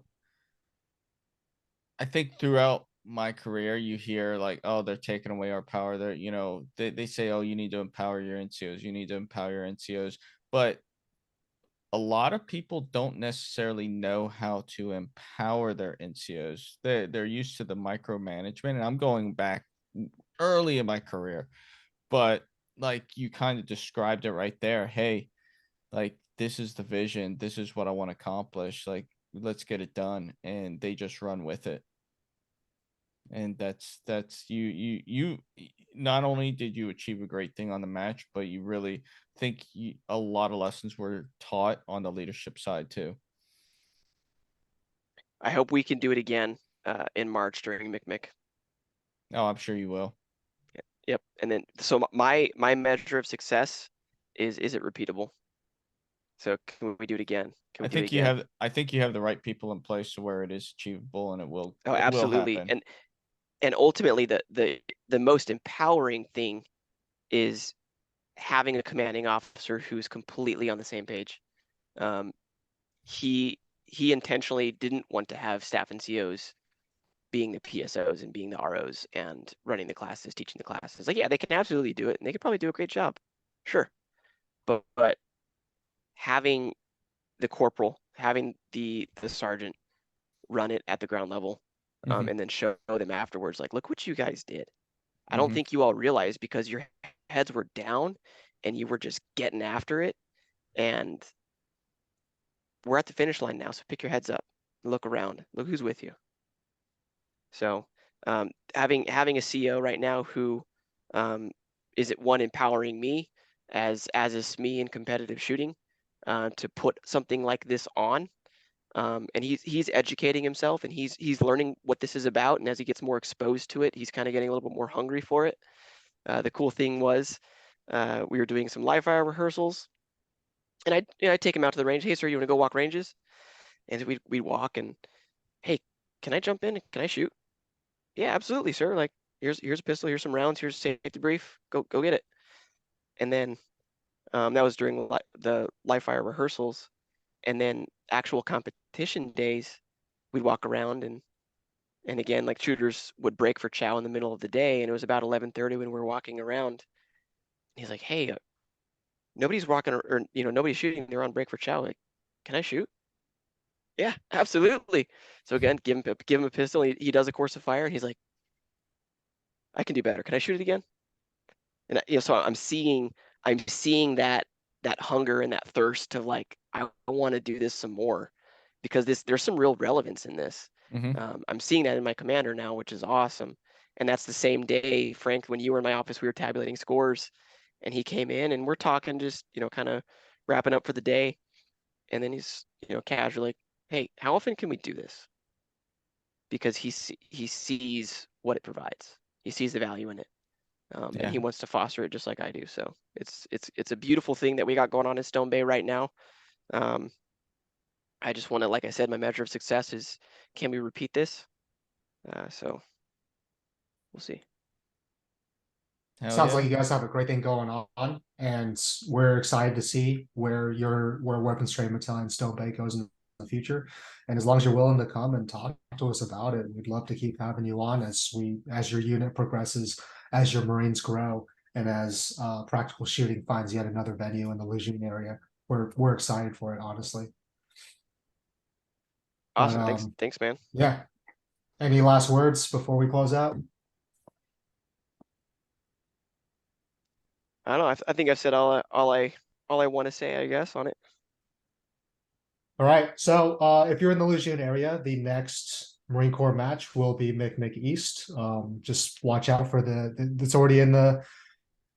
think throughout my career, you hear like, oh, they're taking away our power. They say, oh, you need to empower your NCOs. You need to empower your NCOs. But a lot of people don't necessarily know how to empower their NCOs. They're used to the micromanagement, and I'm going back early in my career, but like you kind of described it right there. Hey, like this is the vision. This is what I want to accomplish. Like let's get it done, and they just run with it. And that's you. Not only did you achieve a great thing on the match, but you really think a lot of lessons were taught on the leadership side too. I hope we can do it again in March during McMick. Oh, I'm sure you will. Yep. And then so my measure of success is it repeatable? So can we do it again? Can we do it again? I think you have the right people in place to where it is achievable, and Oh, it will absolutely. happen. And ultimately the most empowering thing is having a commanding officer who's completely on the same page. He intentionally didn't want to have staff NCOs being the PSOs and being the ROs and running the classes, teaching the classes. Like, yeah, they can absolutely do it, and they could probably do a great job. Sure. But having the corporal, having the sergeant run it at the ground level, Mhm. and then show them afterwards, like, look what you guys did. I don't Mhm. think you all realized because your heads were down and you were just getting after it. And we're at the finish line now. So pick your heads up, look around, look who's with you. So having a CEO right now who is it one empowering me as is me in competitive shooting to put something like this on. And he's educating himself and he's learning what this is about. And as he gets more exposed to it, he's kind of getting a little bit more hungry for it. The cool thing was we were doing some live fire rehearsals, and I'd take him out to the range. Hey, sir, you want to go walk ranges? And we'd walk and, hey, can I jump in? Can I shoot? Yeah, absolutely, sir. Like here's a pistol, here's some rounds, here's a safety brief. Go get it. And then that was during the live fire rehearsals, and then actual competition days, we'd walk around and again, like shooters would break for chow in the middle of the day, and it was about 11:30 when we were walking around. He's like, hey, nobody's walking or nobody's shooting. They're on break for chow. Like, can I shoot? Yeah, absolutely. So again, give him a pistol. He does a course of fire, and he's like, I can do better. Can I shoot it again? And so I'm seeing that hunger and that thirst to like I want to do this some more because there's some real relevance in this. Mhm. I'm seeing that in my commander now, which is awesome. And that's the same day, Frank, when you were in my office, we were tabulating scores, and he came in and we're talking, just kind of wrapping up for the day. And then he's casually like, hey, how often can we do this? Because he sees what it provides. He sees the value in it. And Yeah. he wants to foster it just like I do. So it's a beautiful thing that we got going on in Stone Bay right now. I just want to, like I said, my measure of success is, can we repeat this? So we'll see. Hell Sounds like yeah. you guys have a great thing going on, and we're excited to see where Weapons Trade Battalion Stone Bay goes in the future. And as long as you're willing to come and talk to us about it, we'd love to keep having you on as your unit progresses, as your Marines grow, and as practical shooting finds yet another venue in the Lejeune area. We're excited for it, honestly. But Awesome. Thanks, man. yeah. Any last words before we close out? I don't know. I think I've said all I want to say, I guess, on it. All right. So if you're in the Lejeune area, the next Marine Corps match will be McMick East. Just watch out for it's already in the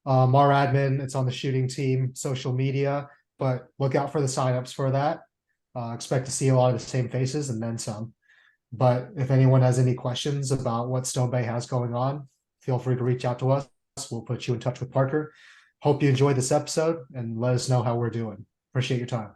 MAR admin. It's on the shooting team, social media, but look out for the signups for that. Expect to see a lot of the same faces and then some. But if anyone has any questions about what Stone Bay has going on, feel free to reach out to us. We'll put you in touch with Parker. Hope you enjoyed this episode and let us know how we're doing. Appreciate your time.